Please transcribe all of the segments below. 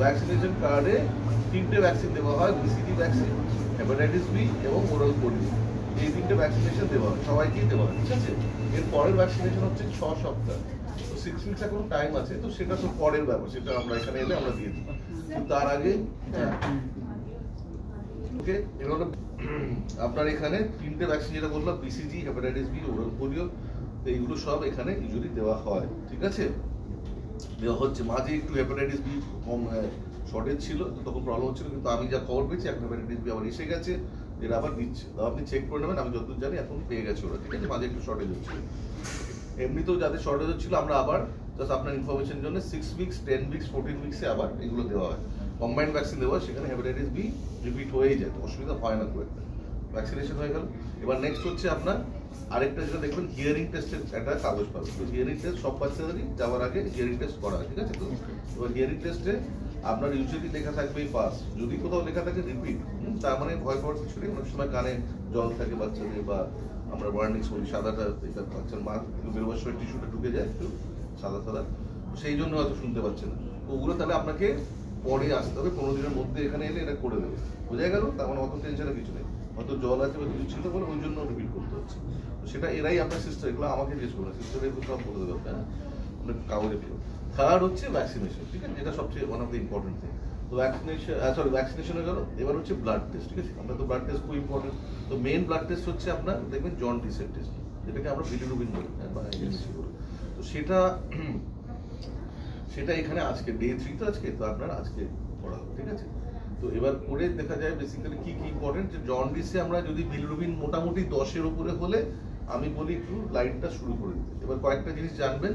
Vaccination কার্ডে 3টে vaccine দেওয়া হয়, বিসিজি ভ্যাকসিন, হেপাটাইটিস বি এবং ওরাল পোলিও। এই 3টে ভ্যাকসিনেশন দেওয়া হয়, সবাইকেই দেওয়া হয়, ঠিক আছে। এর পরের ভ্যাকসিনেশন হচ্ছে 6 সপ্তাহ, তো 6 উইকস এখন টাইম আছে, তো সেটা তো পরের ব্যাপার, সেটা আমরা এখানে এলে আমরা দিয়ে দিই। তার আগে ওকে, এবার আপনার এখানে 3টে ভ্যাকসিন যেটা বললাম, BCG, hepatitis B, oral polio, এইগুলো সব এখানে ইউজুয়ালি দেওয়া হয়, ঠিক আছে। দেওয়া হচ্ছে। মাঝে একটু হেপাটাইটিস বি কম শর্টেজ ছিল, তো তখন প্রবলেম হচ্ছিল, কিন্তু আমি যা খবর পেয়েছি এখন হেপাটাইটিস বি আবার এসে গেছে, এরা আবার দিচ্ছে। তো আপনি চেক করে নেবেন, আমি যতদূর জানি এখন পেয়ে গেছে ওরা, ঠিক আছে। মাঝে একটু শর্টেজ হচ্ছিল, এমনিতেও যাদের শর্টেজ হচ্ছিল আমরা আবার জাস্ট আপনার ইনফরমেশনের জন্য 6 উইকস, 10 উইকস, 14 উইকসে আবার এগুলো দেওয়া হয়, কম্বাইন্ড ভ্যাকসিন দেওয়া হয়, সেখানে হেপাটাইটিস বি রিপিট হয়েই যায়, অসুবিধা হয় না খুব একটা। ভ্যাকসিনেশন হয়ে গেল। এবার নেক্সট হচ্ছে আপনার আরেকটা যেটা দেখবেন, হিয়ারিং টেস্টের একটা কাগজ পাবেন। তো হিয়ারিং টেস্ট সব বাচ্চাদেরই যাওয়ার আগে হিয়ারিং টেস্ট করা হয়, ঠিক আছে। তো এবার হিয়ারিং টেস্টে আপনার ইউজুয়ালি লেখা থাকবে পাস, যদি কোথাও লেখা থাকে রিপিট, তার মানে ভয় পাওয়ার কিছু নেই। অনেক সময় কানে জল থাকে বাচ্চাদের, বা আমরা ওয়ার্নিংস বলি সাদাটা, এটা বাচ্চার মা বেরোবার সময় টিস্যুটা ঢুকে যায় একটু সাদা সাদা, সেই জন্য হয়তো শুনতে পাচ্ছে না। তো ওগুলো তাহলে আপনাকে পরে আসতে হবে, 15 দিনের মধ্যে এখানে এলে এটা করে দেবে, বোঝা গেল। তার মানে অত টেনশনের কিছু নেই, হয়তো জল আছে বা কিছু ছিল বলে ওই জন্য রিপিট করতে হচ্ছে। তো সেটা এরাই আপনার সিস্টার, এগুলো আমাকে জিজ্ঞেস করবে, সিস্টার এগুলো সব বলে দেবে, হ্যাঁ, কাগজে পেল। থার্ড হচ্ছে ভ্যাকসিনেশন, ঠিক আছে, যেটা সবচেয়ে one of the important thing. তো ভ্যাকসিনেশন হয়ে গেল। এবার হচ্ছে ব্লাড টেস্ট, ঠিক আছে। আমরা তো ব্লাড টেস্ট খুব ইম্পর্টেন্ট। তো মেইন ব্লাড টেস্ট হচ্ছে আপনার দেখবেন জন্ডিসের টেস্ট, যেটাকে আমরা বিলিরুবিন বলি বা ইংলিশে বলি। তো সেটা এখানে আজকে ডে 3 তো আজকে, তো আপনার আজকে করা হবে, ঠিক আছে। তো এবার করে দেখা যায় বেসিক্যালি কি কি ইম্পর্টেন্ট, যে জন্ডিসে আমরা যদি বিলিরুবিন মোটামুটি 10-এর উপরে হলে আমি বলি একটু লাইটটা শুরু করে দিতে। এবার কয়েকটা জিনিস জানবেন,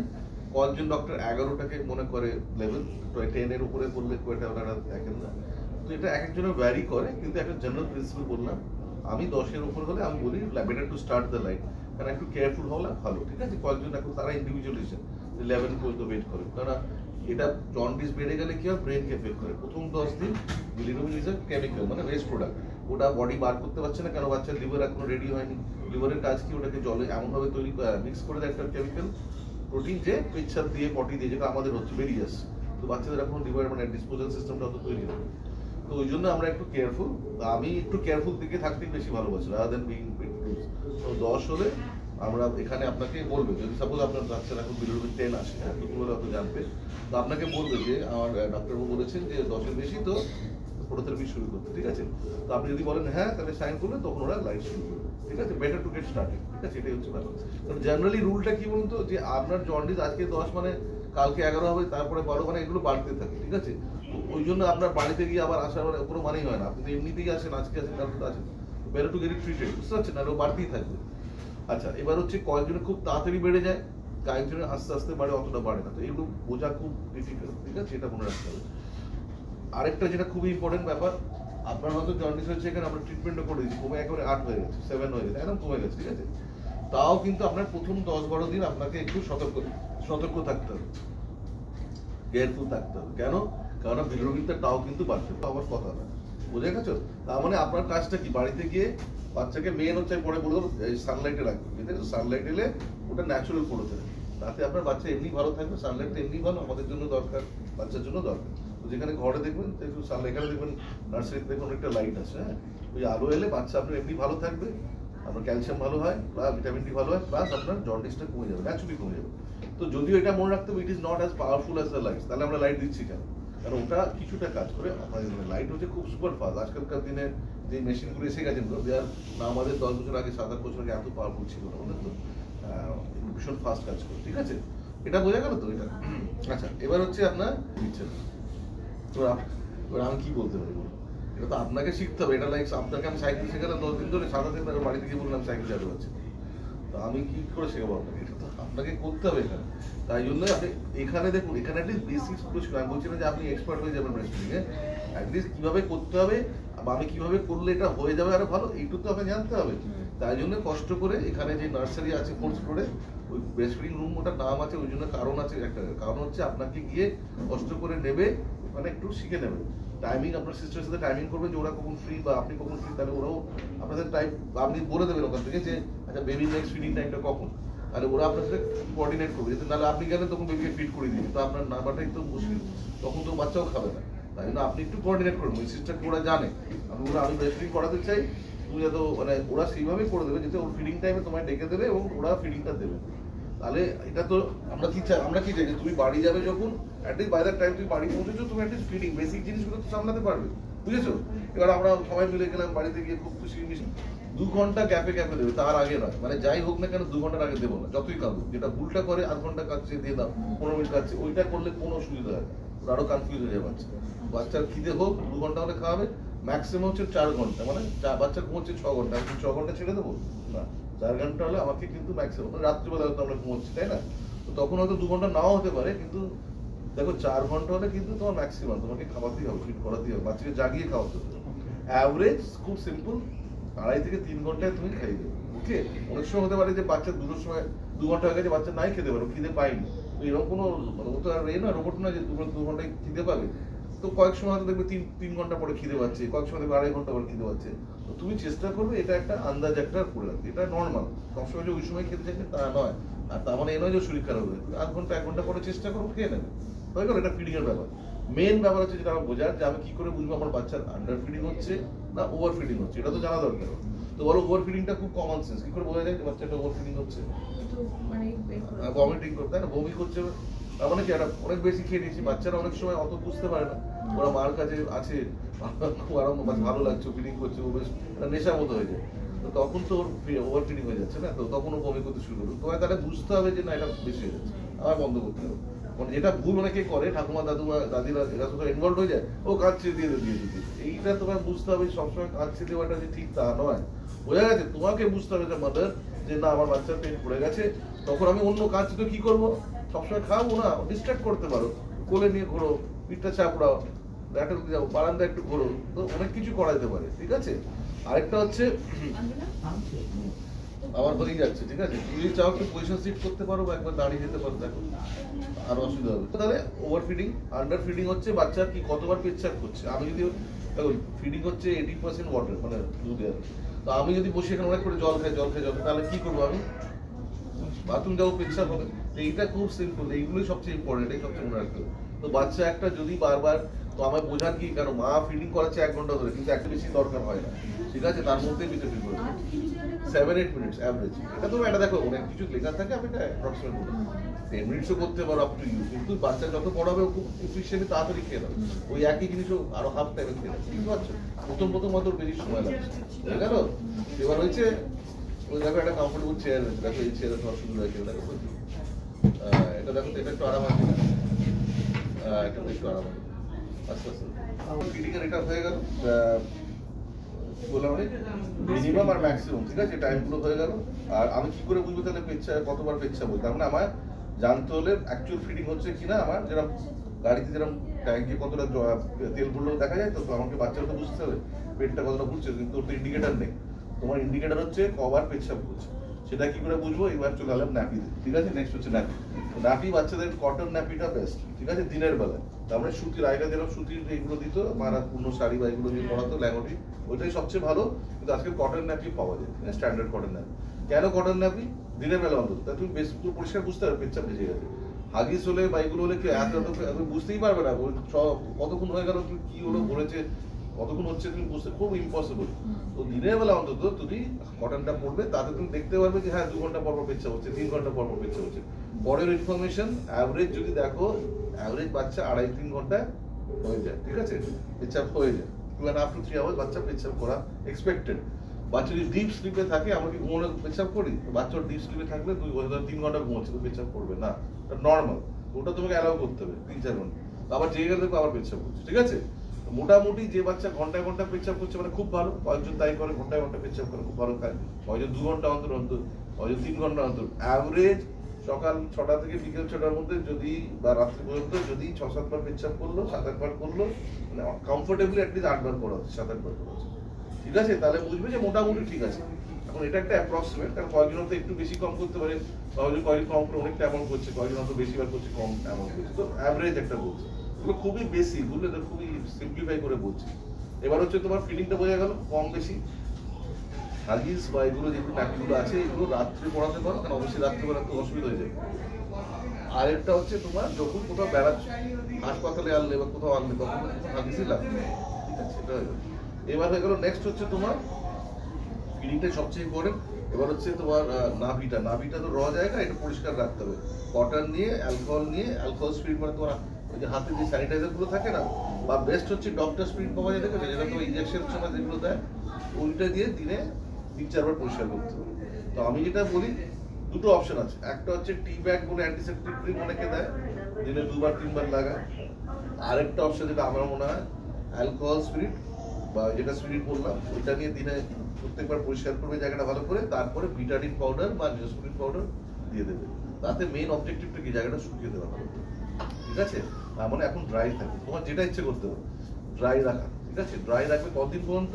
কয়েকজন ডক্টর 11টাকে মনে করে লেভেল, 10-এর উপরে করলে কয়টা ওনারা দেখেন না। তো এটা এক একজনের ভ্যারি করে, কিন্তু একটা জেনারেল প্রিন্সিপাল বললাম, আমি 10-এর উপর হলে আমি বলি better to start the light, কারণ একটু কেয়ারফুল হলে ভালো, ঠিক আছে। কয়েকজন এখন তারা ইন্ডিভিজুয়ালিজম 11 পর্যন্ত ওয়েট করে, কারণ এটা জন্ডিস বেড়ে গেলে কি হয়, ব্রেনকে এফেক্ট করে। প্রথম 10 দিন বিলিরুবিন ইজ আ কেমিক্যাল, মানে ওয়েস্ট প্রোডাক্ট, ওটা বডি বার করতে পারছে না, কেন বাচ্চার লিভার এখনো রেডি হয়নি। লিভারের কাজ কি, ওটাকে জলে এমনভাবে তৈরি মিক্স করে দেয় একটা কেমিক্যাল প্রোটিন, যে পেচ্ছাপ দিয়ে পটি দিয়ে, যেটা আমাদের হচ্ছে বেরিয়ে আসছে। তো বাচ্চাদের এখন লিভার মানে ডিসপোজাল সিস্টেমটা অত তৈরি হয়। তো ওই জন্য আমরা একটু কেয়ারফুল, আমি একটু কেয়ারফুল দিকে থাকতেই বেশি ভালোবাসি, rather than being bit loose. তো 10 হলে আমরা এখানে আপনাকে বলবে, যদি সাপোজ আপনার বাচ্চার এখন বিলিরুবিন 10 আসে, হ্যাঁ, কি বলে অত জানবে, তো আপনাকে বলবে যে আমার ডাক্তারবাবু বলেছেন যে 10-এর বেশি তো ফটোথেরাপি শুরু করতে, ঠিক আছে। তো আপনি যদি বলেন হ্যাঁ, তাহলে সাইন করলে তখন ওরা লাইট শুরু করবে, ঠিক আছে। বেটার টু গেট স্টার্টেড, ঠিক আছে, এটাই হচ্ছে ব্যাপার। কারণ জেনারেলি রুলটা কি বলুন তো, যে আপনার জন্ডিস আজকে 10 মানে কালকে 11 হবে, তারপরে 12, মানে এগুলো বাড়তে থাকে, ঠিক আছে। তো ওই জন্য আপনার বাড়িতে গিয়ে আবার আসার মানে কোনো মানেই হয় না, আপনি তো এমনিতেই আসেন, আজকে আসেন কালকে আসেন, better to get it treated, বুঝতে পারছেন, আর ও বাড়তেই থাকবে। আচ্ছা, এবার হচ্ছে কয়েকজনের খুব তাড়াতাড়ি বেড়ে যায়, কয়েকজনের আস্তে আস্তে বাড়ে, অতটা বাড়ে না। তো এগুলো বোঝা খুব ডিফিকাল্ট, ঠিক আছে, এটা মনে রাখতে হবে। আরেকটা যেটা খুবই ইম্পর্টেন্ট ব্যাপার, আপনার হয়তো জন্ডিস হয়েছে, এখানে আমরা ট্রিটমেন্টও করে দিচ্ছি, কমে একেবারে 8 হয়ে গেছে, 7 হয়ে গেছে, একদম কমে গেছে, ঠিক আছে। তাও কিন্তু আপনার প্রথম 10-12 দিন আপনাকে একটু সতর্ক থাকতে হবে, কেয়ারফুল থাকতে হবে। কেন? কারণ বিলিরুবিনটা তাও কিন্তু বাড়তে পাওয়ার কথা না, বুঝে গেছো। তার মানে আপনার কাজটা কি, বাড়িতে গিয়ে বাচ্চাকে মেন হচ্ছে পরে বলবো সানলাইটে রাখবে, ঠিক আছে। সানলাইট এলে ওটা ন্যাচুরাল পড়তে হবে, তাতে আপনার বাচ্চা এমনি ভালো থাকবে। সানলাইটটা এমনি ভালো, আমাদের জন্য দরকার, বাচ্চার জন্য দরকার। তো যেখানে ঘরে দেখবেন একটু সানলাইট, এখানে দেখবেন নার্সারিতে দেখুন একটা লাইট আছে, হ্যাঁ, ওই আলো এলে বাচ্চা আপনার এমনি ভালো থাকবে, আপনার ক্যালসিয়াম ভালো হয়, প্লাস ভিটামিন ডি ভালো হয়, প্লাস আপনার জন্ডিসটা কমে যাবে, ন্যাচুরালি কমে যাবে। তো যদিও এটা মনে রাখতে হবে, it is not as powerful as the light. তাহলে আমরা লাইট দিচ্ছি কেন? কারণ ওটা কিছুটা কাজ করে। লাইট হচ্ছে খুব সুপার ফাস্ট। আজকালকার দিনে যে মেশিনগুলো এসে গেছেন, দেয়ার না আমাদের 10 বছর আগে 7-8 বছর আগে এত পাওয়ারফুল ছিল না, বুঝলেন তো, ভীষণ ফাস্ট কাজ করে, ঠিক আছে। এটা বোঝা গেল তো এটা। আচ্ছা, এবার হচ্ছে আপনার দিচ্ছেন, এবার আমি কি বলতে পারি, এটা তো আপনাকে শিখতে হবে। এটা লাইক আপনাকে আমি সাইকেল শেখালাম 10 দিন ধরে, 7 দিন ধরে বাড়ি থেকে বললাম সাইকেল চালাতে পারছি, তো আমি কি করে শেখাবো আপনাকে? এটা তো আপনাকে করতে হবে এখানে। তাই জন্য আপনি এখানে দেখুন, এখানে অ্যাটলিস্ট বেসিক্স গুলো ছিল। আমি বলছি না যে আপনি এক্সপার্ট হয়ে যাবেন ব্রেস্ট ফিডিং এ, অ্যাটলিস্ট কিভাবে করতে হবে বা আমি কিভাবে করলে এটা হয়ে যাবে আরো ভালো, এইটুকু তো আপনাকে জানতে হবে। তাই জন্য কষ্ট করে এখানে যে নার্সারি আছে 4th ফ্লোরে, ওই ব্রেস্ট ফিডিং রুম, ওটার নাম আছে, ওই জন্য কারণ আছে, একটা কারণ হচ্ছে আপনাকে গিয়ে কষ্ট করে নেবে, ওখানে একটু শিখে নেবে। টাইমিং আপনার সিস্টারের সাথে টাইমিং করবেন, যে ওরা কখন ফ্রি বা আপনি কখন ফ্রি, তাহলে ওরাও আপনাদের টাইম আপনি বলে দেবেন ওখান থেকে যে আচ্ছা বেবি নেক্সট ফিডিং টাইমটা কখন, তাহলে ওরা আপনার সাথে কোঅর্ডিনেট করবে। যাতে নাহলে আপনি গেলেন তখন বেবিকে ফিড করে দিন, তো আপনার নাম্বারটাই তো মুশকিল, তখন তো বাচ্চাও খাবে না। তাই জন্য আপনি একটু কোঅর্ডিনেট করুন, ওই সিস্টেমটা ওরা জানে। আমি বললাম আমি ব্রেস্ট ফিডিং করাতে চাই, তুমি যাতে মানে ওরা সেইভাবেই করে দেবে যাতে ওর ফিডিং টাইমে তোমায় ডেকে দেবে এবং ওরা ফিডিংটা দেবে। তাহলে এটা তো আমরা কি চাই যে তুমি বাড়ি যাবে যখন অ্যাটলিস্ট বাই দ্য টাইম তুমি বাড়ি পৌঁছেছো তুমি অ্যাটলিস্ট ফিডিং বেসিক জিনিসগুলো তো সামলাতে পারবে, বুঝেছো? এবার আমরা সবাই মিলে গেলাম বাড়িতে গিয়ে খুব খুশি মিশি 2 ঘন্টা গ্যাপে দেবে, তার আগে নয়। মানে যাই হোক না কেন 2 ঘন্টার আগে দেবো না, যতই কাঁদো। যেটা ভুলটা করে আধ ঘন্টা কাঁদছে দিয়ে দাও, 15 মিনিট কাঁদছে, ওইটা করলে কোনো অসুবিধা হয় না, ওরা আরো কনফিউজ হয়ে যায় বাচ্চা। বাচ্চার খিদে হোক 2 ঘন্টা হলে খাওয়াবে, ম্যাক্সিমাম হচ্ছে 4 ঘন্টা, মানে বাচ্চা ঘুমোচ্ছে 6 ঘন্টা, আমি 6 ঘন্টা ছেড়ে দেবো না, 4 ঘন্টা হলে আমাকে কিন্তু ম্যাক্সিমাম, মানে রাত্রিবেলা হয়তো আমরা ঘুমোচ্ছি তাই না, তো তখন হয়তো 2 ঘন্টা নাও হতে পারে, কিন্তু দেখো 4 ঘন্টা হলে কিন্তু তোমার ম্যাক্সিমাম তোমাকে খাওয়াতেই হবে, ফিড করাতেই হবে, বাচ্চাকে জাগিয়ে খাওয়াতে হবে। অ্যাভারেজ খুব সিম্পল 2.5 থেকে 3 ঘন্টায় তুমি খাইয়ে দেবে, ওকে? অনেক সময় হতে পারে যে বাচ্চা 2টোর সময় 2 ঘন্টা হয়ে গেছে বাচ্চা নাই খেতে পারো, খিদে পাইনি, তো এরকম কোনো মানে ও তো আর না রোবট না যে 2 ঘন্টায় খিদে পাবে। তো কয়েক সময় হয়তো দেখবে 3 ঘন্টা পরে খিদে পাচ্ছে, কয়েক সময় দেখবে 2.5 ঘন্টা পরে খিদে পাচ্ছে। তো তুমি চেষ্টা করবে এটা একটা আন্দাজ একটা করে রাখতে, এটা নর্মাল, সবসময় যে ওই সময় খেতে চাইবে তা নয়। আর তার মানে এ নয় যে শরীর খারাপ হবে, 1 ঘন্টা 1 ঘন্টা পরে চেষ্টা করো খেয়ে নেবে, হয়ে গেল। এটা ফিডিং এর ব্যাপার। মেন ব্যাপার হচ্ছে যেটা আমার বোঝার, যে আমি কি করে বুঝবো আমার বাচ্চার আন্ডার ফিডিং হচ্ছে না ওভার ফিডিং হচ্ছে, এটা তো জানা দরকার। তো বলো ওভার ফিডিংটা খুব কমন সেন্স, কি করে বোঝা যায় যে বাচ্চাটা ওভার ফিডিং হচ্ছে? ভমিটিং করতে, তাই না? বমি করছে, তার মানে কি একটা অনেক বেশি খেয়ে নিয়েছি। বাচ্চারা অনেক সময় অত বুঝতে পারে না, ওরা মার কাছে আছে খুব আরাম, ভালো লাগছে, ফিডিং করছে, ও বেশ একটা নেশার মতো হয়ে যায়। তো তখন তো ওর ওভার ফিডিং হয়ে যাচ্ছে না, তো তখন ও বমি করতে শুরু করবে। তোমায় তাহলে বুঝতে হবে যে না এটা বেশি হয়ে যাচ্ছে, আমার বন্ধ করতে হবে। মানে যেটা ভুল অনেকে করে, ঠাকুমা দাদুমা দাদিরা এরা শুধু ইনভলভ হয়ে যায়, ও কাঁদছে দিয়ে দিতে, এইটা তোমায় বুঝতে হবে সবসময় কাঁদছে দেওয়াটা যে ঠিক তা নয়, বোঝা গেছে? তোমাকে বুঝতে হবে যে মাদার, যে না আমার বাচ্চার পেট পড়ে গেছে, তখন আমি অন্য কাজ তো কি করবো, সবসময় খাবো না, ডিস্ট্রাক্ট করতে পারো, কোলে নিয়ে ঘোরো, পিঠটা চাপড়াও, ব্যাটার যাও, বারান্দা একটু ঘোরো, তো অনেক কিছু করা যেতে পারে, ঠিক আছে? আরেকটা হচ্ছে আমার হয়েই যাচ্ছে, ঠিক আছে? তুমি যদি চাও একটু পজিশন শিফট করতে পারো বা একবার দাঁড়িয়ে যেতে পারো, দেখো আর অসুবিধা হবে। তাহলে ওভার ফিডিং, আন্ডার ফিডিং হচ্ছে বাচ্চা কি কতবার পেচ্ছাপ করছে। আমি যদি দেখো ফিডিং হচ্ছে 80% ওয়াটার, মানে দুধে, তো আমি যদি বসে এখানে অনেক করে জল খাই তাহলে কি করবো আমি? বাথরুম যাবো, পেচ্ছাপ হবে। তো এইটা খুব সিম্পল, এইগুলোই সবচেয়ে ইম্পর্টেন্ট, এই সবচেয়ে মনে রাখতে হবে। তো বাচ্চা একটা যদি বারবার, তো আমার বোঝার কি, কেন মা ফিডিং করাচ্ছে 1 ঘন্টা ধরে, কিন্তু একটা বেশি দরকার হয় না, ঠিক আছে? তার মধ্যেই বেঁচে ফিড করে 7-8 মিনিটস অ্যাভারেজ। এটা তুমি এটা দেখো অনেক কিছু লেখা থাকে, আমি এটা অ্যাপ্রক্সিমেট বলি 10 মিনিটসও করতে পারো, আপ টু ইউ। কিন্তু বাচ্চা যত বড় হবে খুব এফিশিয়েন্টলি তাড়াতাড়ি খেয়ে দাও, ওই একই জিনিসও আরো হাফ টাইমে খেয়ে দাও, বুঝতে পারছো? প্রথম অত বেশি সময় লাগছে, হয়ে গেল? এবার হচ্ছে ওই দেখো একটা কমফোর্টেবল চেয়ার রয়েছে, দেখো এই চেয়ারে তোমার সুন্দর হয়েছে, দেখো এটা দেখো, এটা একটু আরাম আছে, এটা একটু আরাম আছে, আস্তে আস্তে ফিডিং এর এটা হয়ে গেল, বললাম মিনিমাম আর ম্যাক্সিমাম, ঠিক আছে? টাইমগুলো হয়ে গেল। আর আমি কি করে বুঝবো তাহলে পেচ্ছা কতবার পেচ্ছা বলতে? তার মানে আমার জানতে হলে অ্যাকচুয়াল ফিডিং হচ্ছে কিনা, আমার যেরকম গাড়িতে যেরকম ট্যাঙ্কে কতটা তেল ভরলেও দেখা যায়, তো আমাকে বাচ্চারা তো বুঝতে হবে পেটটা কতটা ভুলছে, কিন্তু ওর তো ইন্ডিকেটার নেই। তোমার ইন্ডিকেটার হচ্ছে কবার পেচ্ছাপ করছে, সেটা কি করে বুঝবো? এবার চলে গেলাম ন্যাপিতে, ঠিক আছে? নেক্সট হচ্ছে ন্যাপি। ন্যাপি বাচ্চাদের কটন ন্যাপিটা বেস্ট, ঠিক আছে? দিনের বেলায়, তারপরে সুতির, আগেকার যেরকম সুতির এইগুলো দিত, মারা পূর্ণ শাড়ি বা এগুলো দিয়ে পড়াতো, ল্যাঙ্গটি, ওইটাই সবচেয়ে ভালো। কিন্তু আজকে কটন ন্যাপি পাওয়া যায়, স্ট্যান্ডার্ড কটন ন্যাপি। কেন কটন ন্যাপি? দিনের বেলা অন্তত, তা তুমি বেশ পরিষ্কার বুঝতে পারবে পেচ্ছাপ ভেজে গেছে। হাগিস হলে বা এগুলো হলে কি তুমি বুঝতেই পারবে না কতক্ষণ হয়ে গেল, কি হলো, বলেছে কতক্ষণ হচ্ছে, তুমি বুঝতে খুব ইম্পসিবল। তো দিনের বেলা অন্তত তুমি কটনটা পড়বে, তাতে তুমি দেখতে পারবে যে হ্যাঁ 2 ঘন্টা পর পেচ্ছাপ হচ্ছে, 3 ঘন্টা পর পেচ্ছাপ হচ্ছে। পরের ইনফরমেশন অ্যাভারেজ যদি দেখো, অ্যাভারেজ বাচ্চা 2.5-3 ঘন্টায় হয়ে যায়, ঠিক আছে? পেচ্ছাপ হয়ে যায় 2.5 to 3 আওয়ার্স বাচ্চা পেচ্ছাপ করা এক্সপেক্টেড। বাচ্চা যদি ডিপ স্লিপে থাকে, আমরা কি ঘুমানো পেচ্ছাপ করি? বাচ্চার ডিপ স্লিপে থাকলে 3 ঘন্টা ঘুমাচ্ছে, তো পেচ্ছাপ করবে না, নর্মাল। ওটা তোমাকে অ্যালাউ করতে হবে 3-4 ঘন্টা, আবার জেগে গেলে আবার পেচ্ছাপ করছে, ঠিক আছে? মোটামুটি যে বাচ্চা ঘন্টায় ঘন্টা পেচ্ছাপ করছে মানে খুব ভালো, কয়েকজন তাই করে ঘন্টায় ঘন্টা পেচ্ছাপ করে, খুব ভালো খায়। কয়েকজন 2 ঘন্টা অন্তর, কয়েকজন 3 ঘন্টা অন্তর। অ্যাভারেজ সকাল 6টা থেকে বিকেল 6টার মধ্যে যদি, বা রাত্রি পর্যন্ত যদি 6-7 বার পেচ্ছাপ করলো, 7-8 বার করলো, মানে কমফোর্টেবলি অ্যাটলিস্ট 8 বার করা হচ্ছে, 7-8 বার করা হচ্ছে, ঠিক আছে? তাহলে বুঝবে যে মোটামুটি ঠিক আছে। এখন এটা একটা অ্যাপ্রক্সিমেট, কারণ কয়েকজন হয়তো একটু বেশি কম করতে পারে, কয়েকজন কম করে অনেকটা অ্যামাউন্ট করছে, কয়েকজন হয়তো বেশি বার করছে, কম অ্যামাউন্ট করছে। তো অ্যাভারেজ একটা বলছে, এগুলো খুবই বেশি, বুঝলে তো, খুবই সিম্পলিফাই করে বলছি। এবার হচ্ছে তোমার ফিডিংটা বোঝা গেল, কম বেশি। হাগিস বা এগুলো যেগুলো ন্যাপিগুলো আছে, এগুলো রাত্রে পড়াতে পারো, কারণ অবশ্যই রাত্রিবেলা একটু অসুবিধা হয়ে যায়। আরেকটা হচ্ছে তোমার যখন কোথাও বেড়াচ্ছ, হাসপাতালে আনলে বা কোথাও আনলে তখন কোথাও হাগিসই লাগবে, ঠিক আছে, এটা হয়ে গেল। এবার হয়ে গেল নেক্সট হচ্ছে তোমার ফিডিংটা সবচেয়ে ইম্পর্টেন্ট। এবার হচ্ছে তোমার নাভিটা তো র জায়গা, এটা পরিষ্কার রাখতে হবে। কটন নিয়ে অ্যালকোহল স্পিরিট, মানে তোমার ওই যে হাতে যে স্যানিটাইজার গুলো থাকে না, বা বেস্ট হচ্ছে ডক্টর স্পিরিট পাওয়া যায়, দেখেছো, যেটা তোমার ইঞ্জেকশন সময় যেগুলো দেয়, ওইটা দিয়ে দিনে 3-4 বার পরিষ্কার করতে হবে। তো আমি যেটা বলি, দুটো অপশন আছে। একটা হচ্ছে টি ব্যাগ বলে অ্যান্টিসেপ্টিক ক্রিম অনেকে দেয়, দিনে 2-3 বার লাগায়। আরেকটা অপশন যেটা আমার মনে হয়, অ্যালকোহল স্পিরিট বা যেটা স্পিরিট বললাম, ওইটা নিয়ে দিনে প্রত্যেকবার পরিষ্কার করবে জায়গাটা ভালো করে, তারপরে বিটাডিন পাউডার বা নিউজফিন পাউডার দিয়ে দেবে। তাতে মেইন অবজেক্টিভটা কি, জায়গাটা শুকিয়ে দেওয়া ভালো করে, ঠিক আছে। তার মানে এখন ড্রাই থাকে, তোমার যেটা ইচ্ছে করতে হবে ড্রাই রাখা, ঠিক আছে। ড্রাই রাখবে কতদিন পর্যন্ত,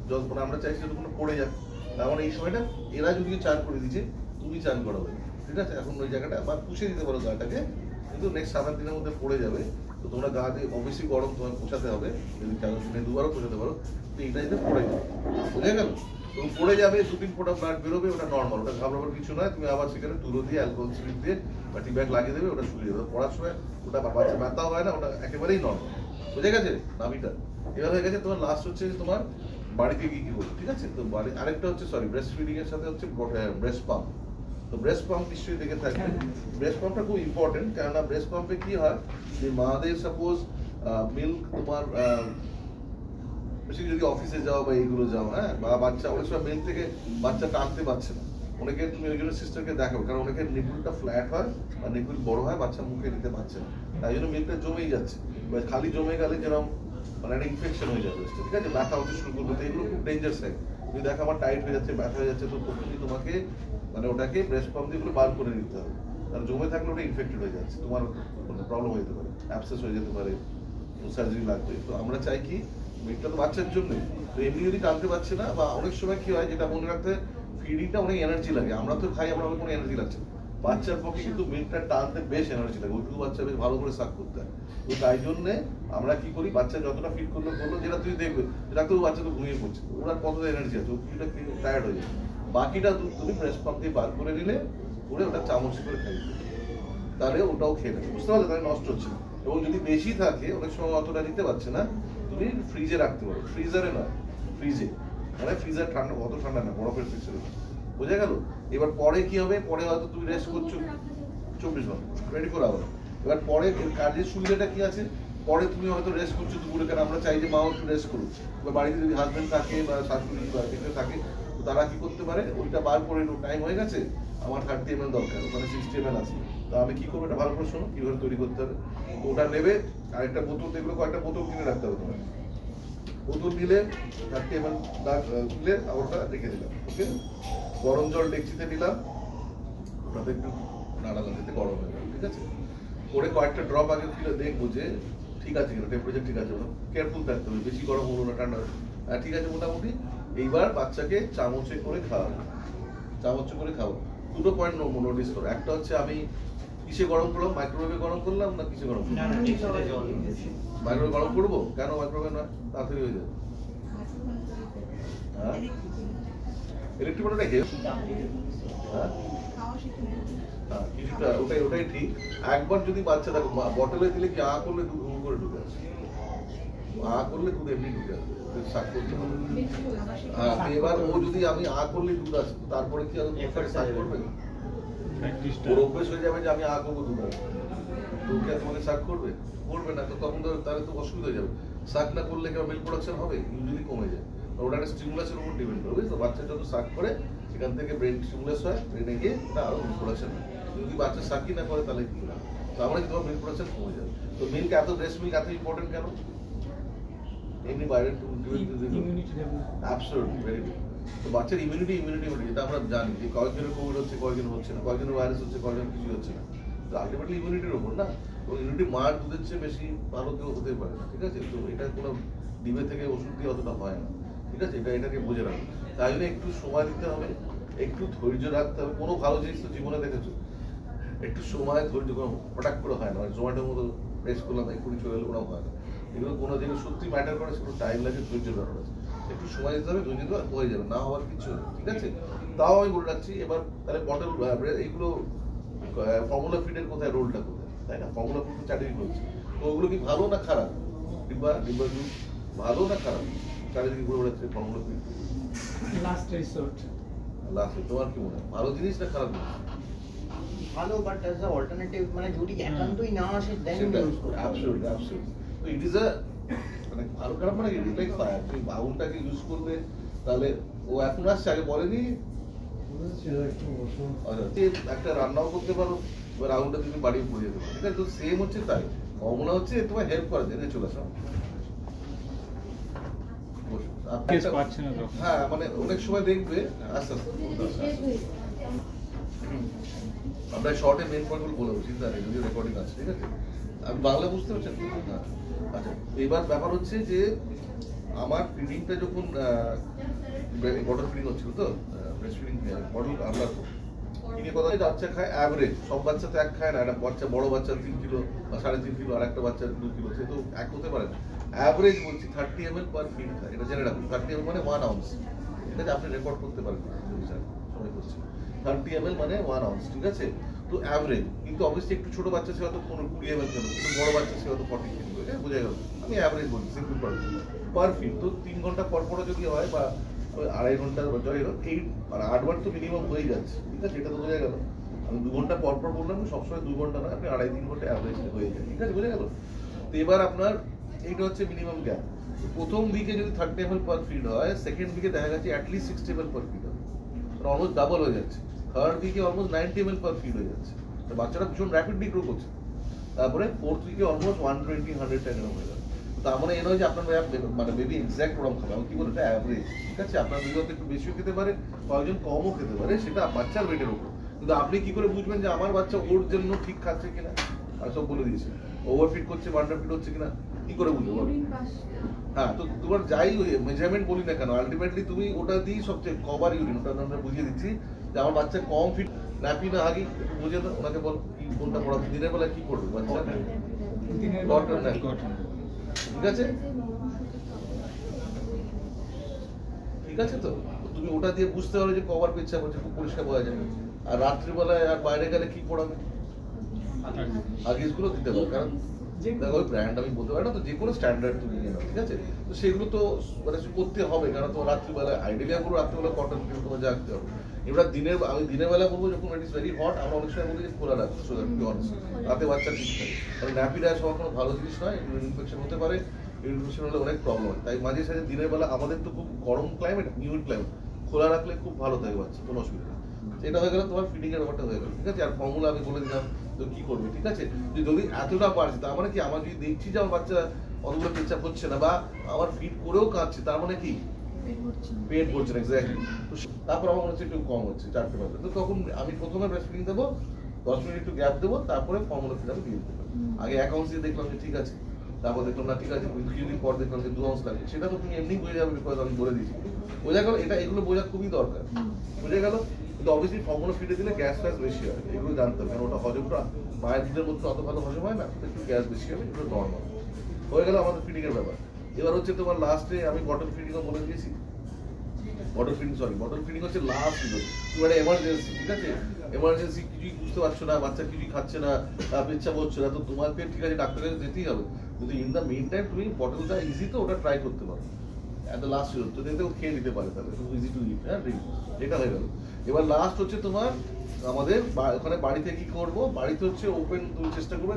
যতক্ষণ আমরা চাইছি যতক্ষণ পড়ে যাবে। তার মানে এই সময়টা এরা যদি চান করে দিচ্ছে, তুমি চান করাবে, ঠিক আছে। এখন ওই জায়গাটা বা পুষে দিতে পারো গাটাকে, কিন্তু নেক্সট 7 দিনের মধ্যে পড়ে যাবে। তো তোমরা গা দিয়ে অবশ্যই গরম তোমার পোছাতে হবে, যদি দিনে 2বারও পোছাতে পারো, তো এইটা যদি পড়ে যাবে, বুঝে গেল। তো পড়ে যাবে, 2-3 ফোঁটা ব্লাড বেরোবে, ওটা নর্মাল, ওটা ঘাবড়াবার কিছু নয়। তুমি আবার সেখানে তুলো দিয়ে অ্যালকোহল স্পিরিট দিয়ে বা টি ব্যাগ লাগিয়ে দেবে, ওটা শুকিয়ে যাবে। পড়ার সময় ওটা বাচ্চা ব্যথা হয় না, ওটা একেবারেই নর্মাল, বুঝে গেছে নাভিটা। এবার হয়ে গেছে তোমার লাস্ট হচ্ছে তোমার বাড়িতে কি কি করবো, ঠিক আছে। তো বাড়ি আরেকটা হচ্ছে ব্রেস্ট ফিডিং এর সাথে হচ্ছে ব্রেস্ট পাম্প। তো ব্রেস্ট পাম্প নিশ্চয়ই দেখে থাকবে। ব্রেস্ট পাম্পটা খুব ইম্পর্টেন্ট, কেননা ব্রেস্ট পাম্পে কি হয়, যে মাদের সাপোজ মিল্ক তোমার বেশি যদি অফিসে যাও বা এইগুলো যাও, হ্যাঁ, বা বাচ্চা অনেক সময় মিল্ক থেকে বাচ্চা টানতে পারছে না, অনেকে তুমি ওই জন্য সিস্টারকে দেখাবে, কারণ অনেকে নিপুলটা ফ্ল্যাট হয় বা নিপুল বড় হয়, বাচ্চা মুখে নিতে পারছে না, তাই জন্য মিল্কটা জমেই যাচ্ছে। খালি জমে গেলে যেরকম মানে একটা ইনফেকশন হয়ে যাবে, ঠিক আছে, ব্যথা হতে শুরু করবে। এগুলো খুব ডেঞ্জার সাইড। তুমি দেখো আমার টাইট হয়ে যাচ্ছে, ব্যথা হয়ে যাচ্ছে, তো প্রথমেই তোমাকে মানে ওটাকে ব্রেস্ট পাম্প দিয়ে বার করে নিতে হবে, কারণ জমে থাকলে ওটা ইনফেক্টেড হয়ে যাচ্ছে, তোমার মানে প্রবলেম হয়ে যেতে পারে, অ্যাবসেস হয়ে যেতে পারে, সার্জারি লাগবে। তো আমরা চাই কি, মিল্কটা তো বাচ্চার জন্য, তো এমনি যদি টানতে পারছে না, বা অনেক সময় কি হয়, যেটা মনে রাখতে, ফিডিংটা অনেক এনার্জি লাগে, আমরা তো খাই, আমরা কোনো এনার্জি লাগছে, বাচ্চার পক্ষে কিন্তু মিল্কটা টানতে বেশ এনার্জি লাগে, ওইটুকু বাচ্চা বেশ ভালো করে সাক করতে হয়। তো তাই জন্যে আমরা কি করি, বাচ্চা যতটা ফিট করলো, যেটা তুই দেখবে ডাক্তার বাচ্চা তো ঘুমিয়ে পড়ছে, ওরা কতটা এনার্জি আছে, ওটা টায়ার্ড হয়ে যায়, বাকিটা দুধ তুমি ব্রেস্ট পাম্প দিয়ে বার করে নিলে, করে ওটা চামচ করে খাই, তাহলে ওটাও খেয়ে নেবে, বুঝতে পারলে, তাহলে নষ্ট হচ্ছে না। এবং যদি বেশি থাকে, অনেক সময় অতটা নিতে পারছে না, তুমি ফ্রিজে রাখতে পারো, ফ্রিজারে নয়, ফ্রিজে, মানে ফ্রিজার ঠান্ডা, অত ঠান্ডা না, বরফের ফ্রিজে, বোঝা গেল। এবার পরে কি হবে, পরে হয়তো তুমি রেস্ট করছো 24 ঘন্টা, 24 আওয়ার। এবার পরে কাজের সুবিধাটা কি আছে, পরে তুমি হয়তো রেস্ট করছো দুপুরে, কারণ আমরা চাই যে মাও একটু রেস্ট করুক, বা বাড়িতে যদি হাজবেন্ড থাকে বা শাশুড়ি বা কেউ থাকে, তো তারা কি করতে পারে, ওইটা বার করে টাইম হয়ে গেছে, আমার 30 ml দরকার, ওখানে 60 ml আছে, তো আমি কি করবো, এটা ভালো করে শোনো কিভাবে তৈরি করতে হবে। তো ওটা নেবে, আর একটা বোতল, দেখলো কয়েকটা বোতল কিনে রাখতে হবে তোমার, বোতল নিলে 30 ml দিলে ওটা রেখে দিলাম, ওকে। গরম জল ডেকচিতে নিলাম, ওটাতে একটু নাড়ালাম যাতে গরম হয়ে গেল, ঠিক আছে। করে কয়েকটা ড্রপ আগে ফিরে দেখবো যে ঠিক আছে কিনা, টেম্পারেচার ঠিক আছে, ওটা কেয়ারফুল থাকতে হবে, বেশি গরম হলো না, ঠান্ডা, ঠিক আছে মোটামুটি। এইবার বাচ্চাকে চামচে করে খাওয়াবো, চামচে করে খাবো। দুটো পয়েন্ট নোটিস করো, একটা হচ্ছে আমি কিসে গরম করলাম, মাইক্রোওয়েভে গরম করলাম না কিসে গরম করলাম, মাইক্রোওয়েভে গরম করবো, কেন মাইক্রোওয়েভে না, তাড়াতাড়ি হয়ে যাবে। হ্যাঁ, ইলেকট্রিক ওটা হেল্প, হ্যাঁ কিছুটা, ওটাই ঠিক। একবার যদি বাচ্চা দেখো বটলে দিলে কি করলে দুধ হুম করে ঢুকে আসে, করলে দুধ এমনি ঢুকে আসবে, শাক করতে হবে। হ্যাঁ, এবার ও যদি আমি করলে দুধ আসে, তারপরে কি শাক করবে, ওর অভ্যেস হয়ে যাবে যে আমি করবো দুধ আসবে, দুধকে তোমাকে শাক করবে, করবে না, তো তখন তাহলে তো অসুবিধা হয়ে যাবে। শাক না করলে কেন মিল্ক প্রোডাকশন হবে, ইউজুয়ালি কমে যায়, ওটা একটা স্টিমুলাসের উপর ডিপেন্ড করবে। তো বাচ্চা যত শাক করে, সেখান থেকে ব্রেন স্টিমুলাস হয়, ব্রেনে গিয়ে ওটা আরো মিল্ক প্রোডাকশন হয়। যদি বাচ্চা শাকই না করে, তাহলে কি না, তো আমরা কিন্তু মিল্ক প্রোডাকশন কমে যাবে। তো মিল্ক এত, ব্রেস্ট মিল্ক এত ইম্পর্টেন্ট কেন, এমনি বাইরে অ্যাবসলিউটলি ভেরি গুড। তো বাচ্চার ইমিউনিটি, যেটা আমরা জানি যে কয়েকজনের কোভিড হচ্ছে, কয়েকজন হচ্ছে না, কয়েকজনের ভাইরাস হচ্ছে, কয়েকজন কিছু হচ্ছে না, তো আলটিমেটলি ইমিউনিটির ওপর না। তো ইমিউনিটি মার দুধের চেয়ে বেশি ভালো কেউ হতে পারে না, ঠিক আছে। তো এটা কোনো ডিবে থেকে ওষুধ দিয়ে অতটা হয় না, ঠিক আছে, এটাকে বুঝে রাখো। তাই জন্য একটু সময় দিতে হবে, একটু ধৈর্য রাখতে হবে। কোনো ভালো জিনিস তো জীবনে দেখেছো, একটু সময় ধৈর্য, কোনো হঠাৎ করে হয় না, জোম্যাটোর মতো প্রেস করলাম এক্ষুনি চলে এলো, ওরাও হয় না। এগুলো কোনো জিনিস সত্যি ম্যাটার করে, সেগুলো টাইম লাগে, ধৈর্য ব্যাপার আছে, একটু সময় দিতে হবে, ধৈর্য দেওয়া হয়ে যাবে, না হওয়ার কিছু, ঠিক আছে। তাও আমি বলে রাখছি। এবার তাহলে বটল এইগুলো ফর্মুলা ফিডের কোথায় রোলটা কোথায়, তাই না? ফর্মুলা ফিড চারিদিকে হচ্ছে, তো ওগুলো কি ভালো না খারাপ? ডিব্বা জুস ভালো না খারাপ? চারিদিকে ঘুরে বেড়াচ্ছে ফর্মুলা ফিড। Last resort. তোমার কি মনে হয় ভালো জিনিস না খারাপ জিনিস? ভালো, বাট অ্যাজ আ অল্টারনেটিভ, মানে যদি একান্তই না আসে দেন ইউজ করতে হবে। Absolutely absolutely. তো ইট ইজ আ মানে ভালো খারাপ মানে ইট লাইক ফায়ার। তুমি বাউলটাকে ইউজ করবে, তাহলে ও এখন আসছে, আগে বলেনি একটা রান্নাও করতে পারো, এবার আগুনটা তুমি বাড়ি পড়ে যেতে পারো, ঠিক আছে? তো সেম হচ্ছে তাই, মনে হচ্ছে তোমার হেল্প করা যায়। চলে আসো, হ্যাঁ মানে অনেক সময় দেখবে আস্তে আস্তে আমরা শর্টে মেন পয়েন্টগুলো বলে দেবো, চিন্তা নেই, যদি রেকর্ডিং আছে, ঠিক আছে? আমি বাংলা বুঝতে পারছেন? হ্যাঁ আচ্ছা, এবার ব্যাপার হচ্ছে যে আমার ফিডিংটা যখন বটল ফিডিং হচ্ছিল, তো ব্রেস্ট ফিডিং বটল আমরা কিনে কথা বাচ্চা খায় অ্যাভারেজ, সব বাচ্চা তো এক খায় না, একটা বাচ্চা বড় বাচ্চা 3 কিলো বা 3.5 কিলো, আর একটা বাচ্চা 2 কিলো, সে তো এক হতে পারে না। অ্যাভারেজ বলছি 30 ml পার ফিড খায়, এটা জেনে রাখুন। 30 ml মানে 1 আউন্স, ঠিক আছে? আপনি রেকর্ড করতে পারেন সময় করছি, 30 ml মানে 1 আউন্স, ঠিক আছে? তো অ্যাভারেজ, কিন্তু অবশ্যই একটু ছোট বাচ্চা সে হয়তো 20 ml খেলো, কিন্তু বড় বাচ্চা সে হয়তো 40 কিলো, বোঝা গেল? আমি অ্যাভারেজ বলছি, সিম্পল পার ফিড। তো 3 ঘন্টা পর পরও যদি হয় বা 2.5 ঘন্টা যাই হোক, 8 বার তো মিনিমাম হয়ে যাচ্ছে, ঠিক আছে? এটা তো বোঝা গেল। আমি 2 ঘন্টা পর পর বললাম, সবসময় 2 ঘন্টা না, আপনি 2.5-3 ঘন্টা অ্যাভারেজ হয়ে যায়, ঠিক আছে? বোঝা গেল? তো এবার আপনার এইটা হচ্ছে মিনিমাম গ্যাপ। প্রথম উইকে যদি 30 ml পার ফিড হয়, সেকেন্ড উইকে দেখা গেছে অ্যাটলিস্ট 60 ml পার ফিড হয়, মানে অলমোস্ট ডাবল হয়ে যাচ্ছে। থার্ড উইকে অলমোস্ট 90 ml পার ফিড হয়ে যাচ্ছে, তো বাচ্চারা ভীষণ র্যাপিডলি গ্রো করছে। তারপরে ফোর্থ উইকে অলমোস্ট 120-110 এরকম হয়ে যাবে। তার মানে এ নয় যে আপনার মানে বেবি এক্সাক্ট ওরকম খাবে, আমি কি বলি এটা অ্যাভারেজ, ঠিক আছে? আপনার বেবি হয়তো একটু বেশিও খেতে পারে, কয়েকজন কমও খেতে পারে, সেটা বাচ্চার ওয়েটের উপর। কিন্তু আপনি কি করে বুঝবেন যে আমার বাচ্চা ওর জন্য ঠিক খাচ্ছে কিনা? আমি সব বলে দিয়েছি, ওভারফিট করছে বা আন্ডারফিট হচ্ছে কিনা, কি করে বুঝবো? হ্যাঁ, তো তোমার যাই মেজারমেন্ট বলি না কেন, আলটিমেটলি তুমি ওটা দিয়েই সবচেয়ে কভার ইউরিন, ওটা আমরা বুঝিয়ে দিচ্ছি যে আমার বাচ্চা কম ফিট, ন্যাপি না হাগি, বুঝে দাও ওনাকে, বল কি কোনটা পড়াবে, দিনের বেলা কি করবে বাচ্চা, ঠিক আছে? ঠিক আছে, তো তুমি ওটা দিয়ে বুঝতে পারো যে কভার পেচ্ছা করছে, খুব পরিষ্কার বোঝা যায়। আর রাত্রিবেলায় আর বাইরে গেলে কি পড়াবে, আগিস গুলো দিতে পারো, কারণ দেখো ওই ব্র্যান্ড আমি বলতে পারি না, তো যে কোনো স্ট্যান্ডার্ড তুমি নিয়ে নাও, ঠিক আছে? তো সেগুলো তো মানে করতে হবে, কারণ তোমার রাত্রিবেলায় আইডিয়ালি বলবো রাত্রিবেলা কটন ফিল তোমার জাগতে হবে। এবার আমি দিনের বেলা বলবো যখন ইট ইজ ভেরি হট, আমরা অনেক সময় বলি যে খোলা রাখবো, সো দ্যাট অনেস্ট রাতে বাচ্চা ঠিক থাকে। কারণ ন্যাপি রাশ হওয়া কোনো ভালো জিনিস নয়, ইনফেকশন হতে পারে, ইনফেকশন হলে অনেক প্রবলেম হয়। তাই মাঝে সাঝে দিনের বেলা, আমাদের তো খুব গরম ক্লাইমেট, হিউমিড ক্লাইমেট, খোলা রাখলে খুব ভালো থাকে বাচ্চা, কোনো অসুবিধা নেই। এটা হয়ে গেল তোমার ফিডিং এর ব্যাপারটা হয়ে গেল, ঠিক আছে? আর ফর্মুলা আমি বলে দিলাম, তো কি করবে, ঠিক আছে? যদি এতটা পারছে, তার মানে কি আমার যদি দেখছি যে আমার বাচ্চা অতগুলো পেচ্ছাপ হচ্ছে না, বা আমার ফিড করেও কাঁদছে, তার মানে কি পেট ভরছে না, এক্স্যাক্টলি। তো তারপর আমার মনে হচ্ছে একটু কম হচ্ছে 4টে বাজে, তো তখন আমি প্রথমে ব্রেস্ট ফিডিং দেবো, 10 মিনিট একটু গ্যাপ দেবো, তারপরে ফর্মুলা ফিড আমি দিয়ে দেবো। আগে 1 আউন্স দিয়ে দেখলাম যে ঠিক আছে, তারপর দেখলাম না ঠিক আছে, কিছুদিন পর দেখলাম যে 2 আউন্স লাগে, সেটা তো তুমি এমনি বুঝে যাবে, বিকজ আমি বলে দিয়েছি। বোঝা গেল? এগুলো বোঝা খুবই দরকার, বুঝে গেল? কিন্তু অবভিয়াসলি ফর্মুলা ফিডে দিলে গ্যাস ফ্যাস বেশি হয়, এগুলো জানতে হবে, কারণ ওটা হজমটা মায়ের দুধের মধ্যে অত ভালো হজম হয় না, একটু গ্যাস বেশি হবে, এগুলো নর্মাল। হয়ে গেল আমাদের ফিডিং এর ব্যাপার। এবার হচ্ছে তোমার লাস্টে আমি বটল ফিডিংও বলে দিয়েছি, বটল ফিডিং হচ্ছে লাস্ট তুমি একটা এমার্জেন্সি, ঠিক আছে? এমার্জেন্সি কিছুই বুঝতে পারছো না, বাচ্চা কিছুই খাচ্ছে না, পেচ্ছাপ হচ্ছে না, তো তোমাকে ঠিক আছে ডাক্তারের কাছে যেতেই হবে, কিন্তু ইন দ্য মেইন টাইম তুমি বটলটা ইজি, তো ওটা ট্রাই করতে পারো এট দ্য লাস্ট তো দেখতে খেয়ে নিতে পারে, তাহলে ইজি টু ইট। হ্যাঁ, এটা হয়ে গেল। এবার লাস্ট হচ্ছে তোমার আমাদের ওখানে বাড়িতে কি করবো, বাড়িতে হচ্ছে ওপেন তুমি চেষ্টা করবে,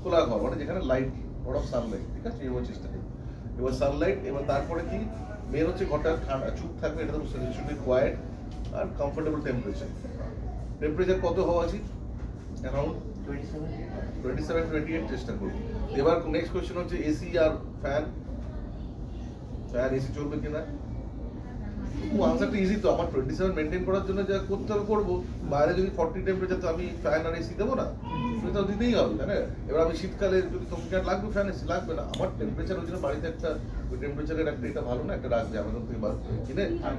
খোলা ঘর, মানে যেখানে লাইট, লট অফ সানলাইট, ঠিক আছে? এবার চেষ্টা করবে, এবার সানলাইট। এবার তারপরে কি মেন হচ্ছে ঘরটা ঠান্ডা চুপ থাকবে, এটা তো শুড বি কোয়াইট আর কমফোর্টেবল টেম্পারেচার কত হওয়া উচিত? অ্যারাউন্ড 27-28 চেষ্টা করবো। এবার নেক্সট কোয়েশ্চেন হচ্ছে এসি আর ফ্যান এসি চলবে কিনা? আনসারটা ইজি, তো আমার 27 মেনটেন করার জন্য যা করতে হবে করবো। বাইরে যদি 40 টেম্পারেচার, তো আমি ফ্যান আর এসি দেবো না, সেটা দিতেই হবে, তাই না? এবার আমি শীতকালে যদি তোমাকে আর লাগবে ফ্যান এসি লাগবে না, আমার টেম্পারেচার ওই জন্য বাড়িতে একটা ওই টেম্পারেচারের একটা এটা ভালো না, একটা রাখবে আমাদের থেকে বার কিনে। হ্যাঁ,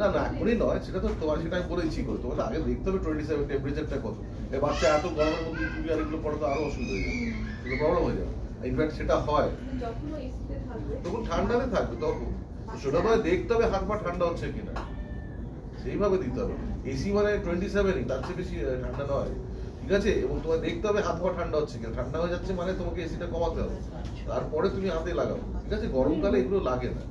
না না এখনই নয়, সেটা তো তোমার, সেটা আমি বলেছি করে, তোমার আগে দেখতে হবে 27 টেম্পারেচারটা কত। এই বাচ্চা এত গরমের মধ্যে টুপি আর এগুলো পড়া তো আরো অসুবিধা হয়ে যাবে, প্রবলেম হয়ে যাবে। ইনফ্যাক্ট সেটা হয় তখন ঠান্ডাতে থাকবে, তখন সেটা দেখতে হবে হাত পা ঠান্ডা হচ্ছে কিনা। সেইভাবে দিতে হবে। এসি মানে 27, তার চেয়ে বেশি ঠান্ডা নয়, ঠিক আছে? এবং তোমার দেখতে হবে হাত পা ঠান্ডা হচ্ছে কিনা। ঠান্ডা হয়ে যাচ্ছে মানে তোমাকে এসিটা কমাতে হবে, তারপরে তুমি হাতে লাগাও, ঠিক আছে? গরমকালে এগুলো লাগে না,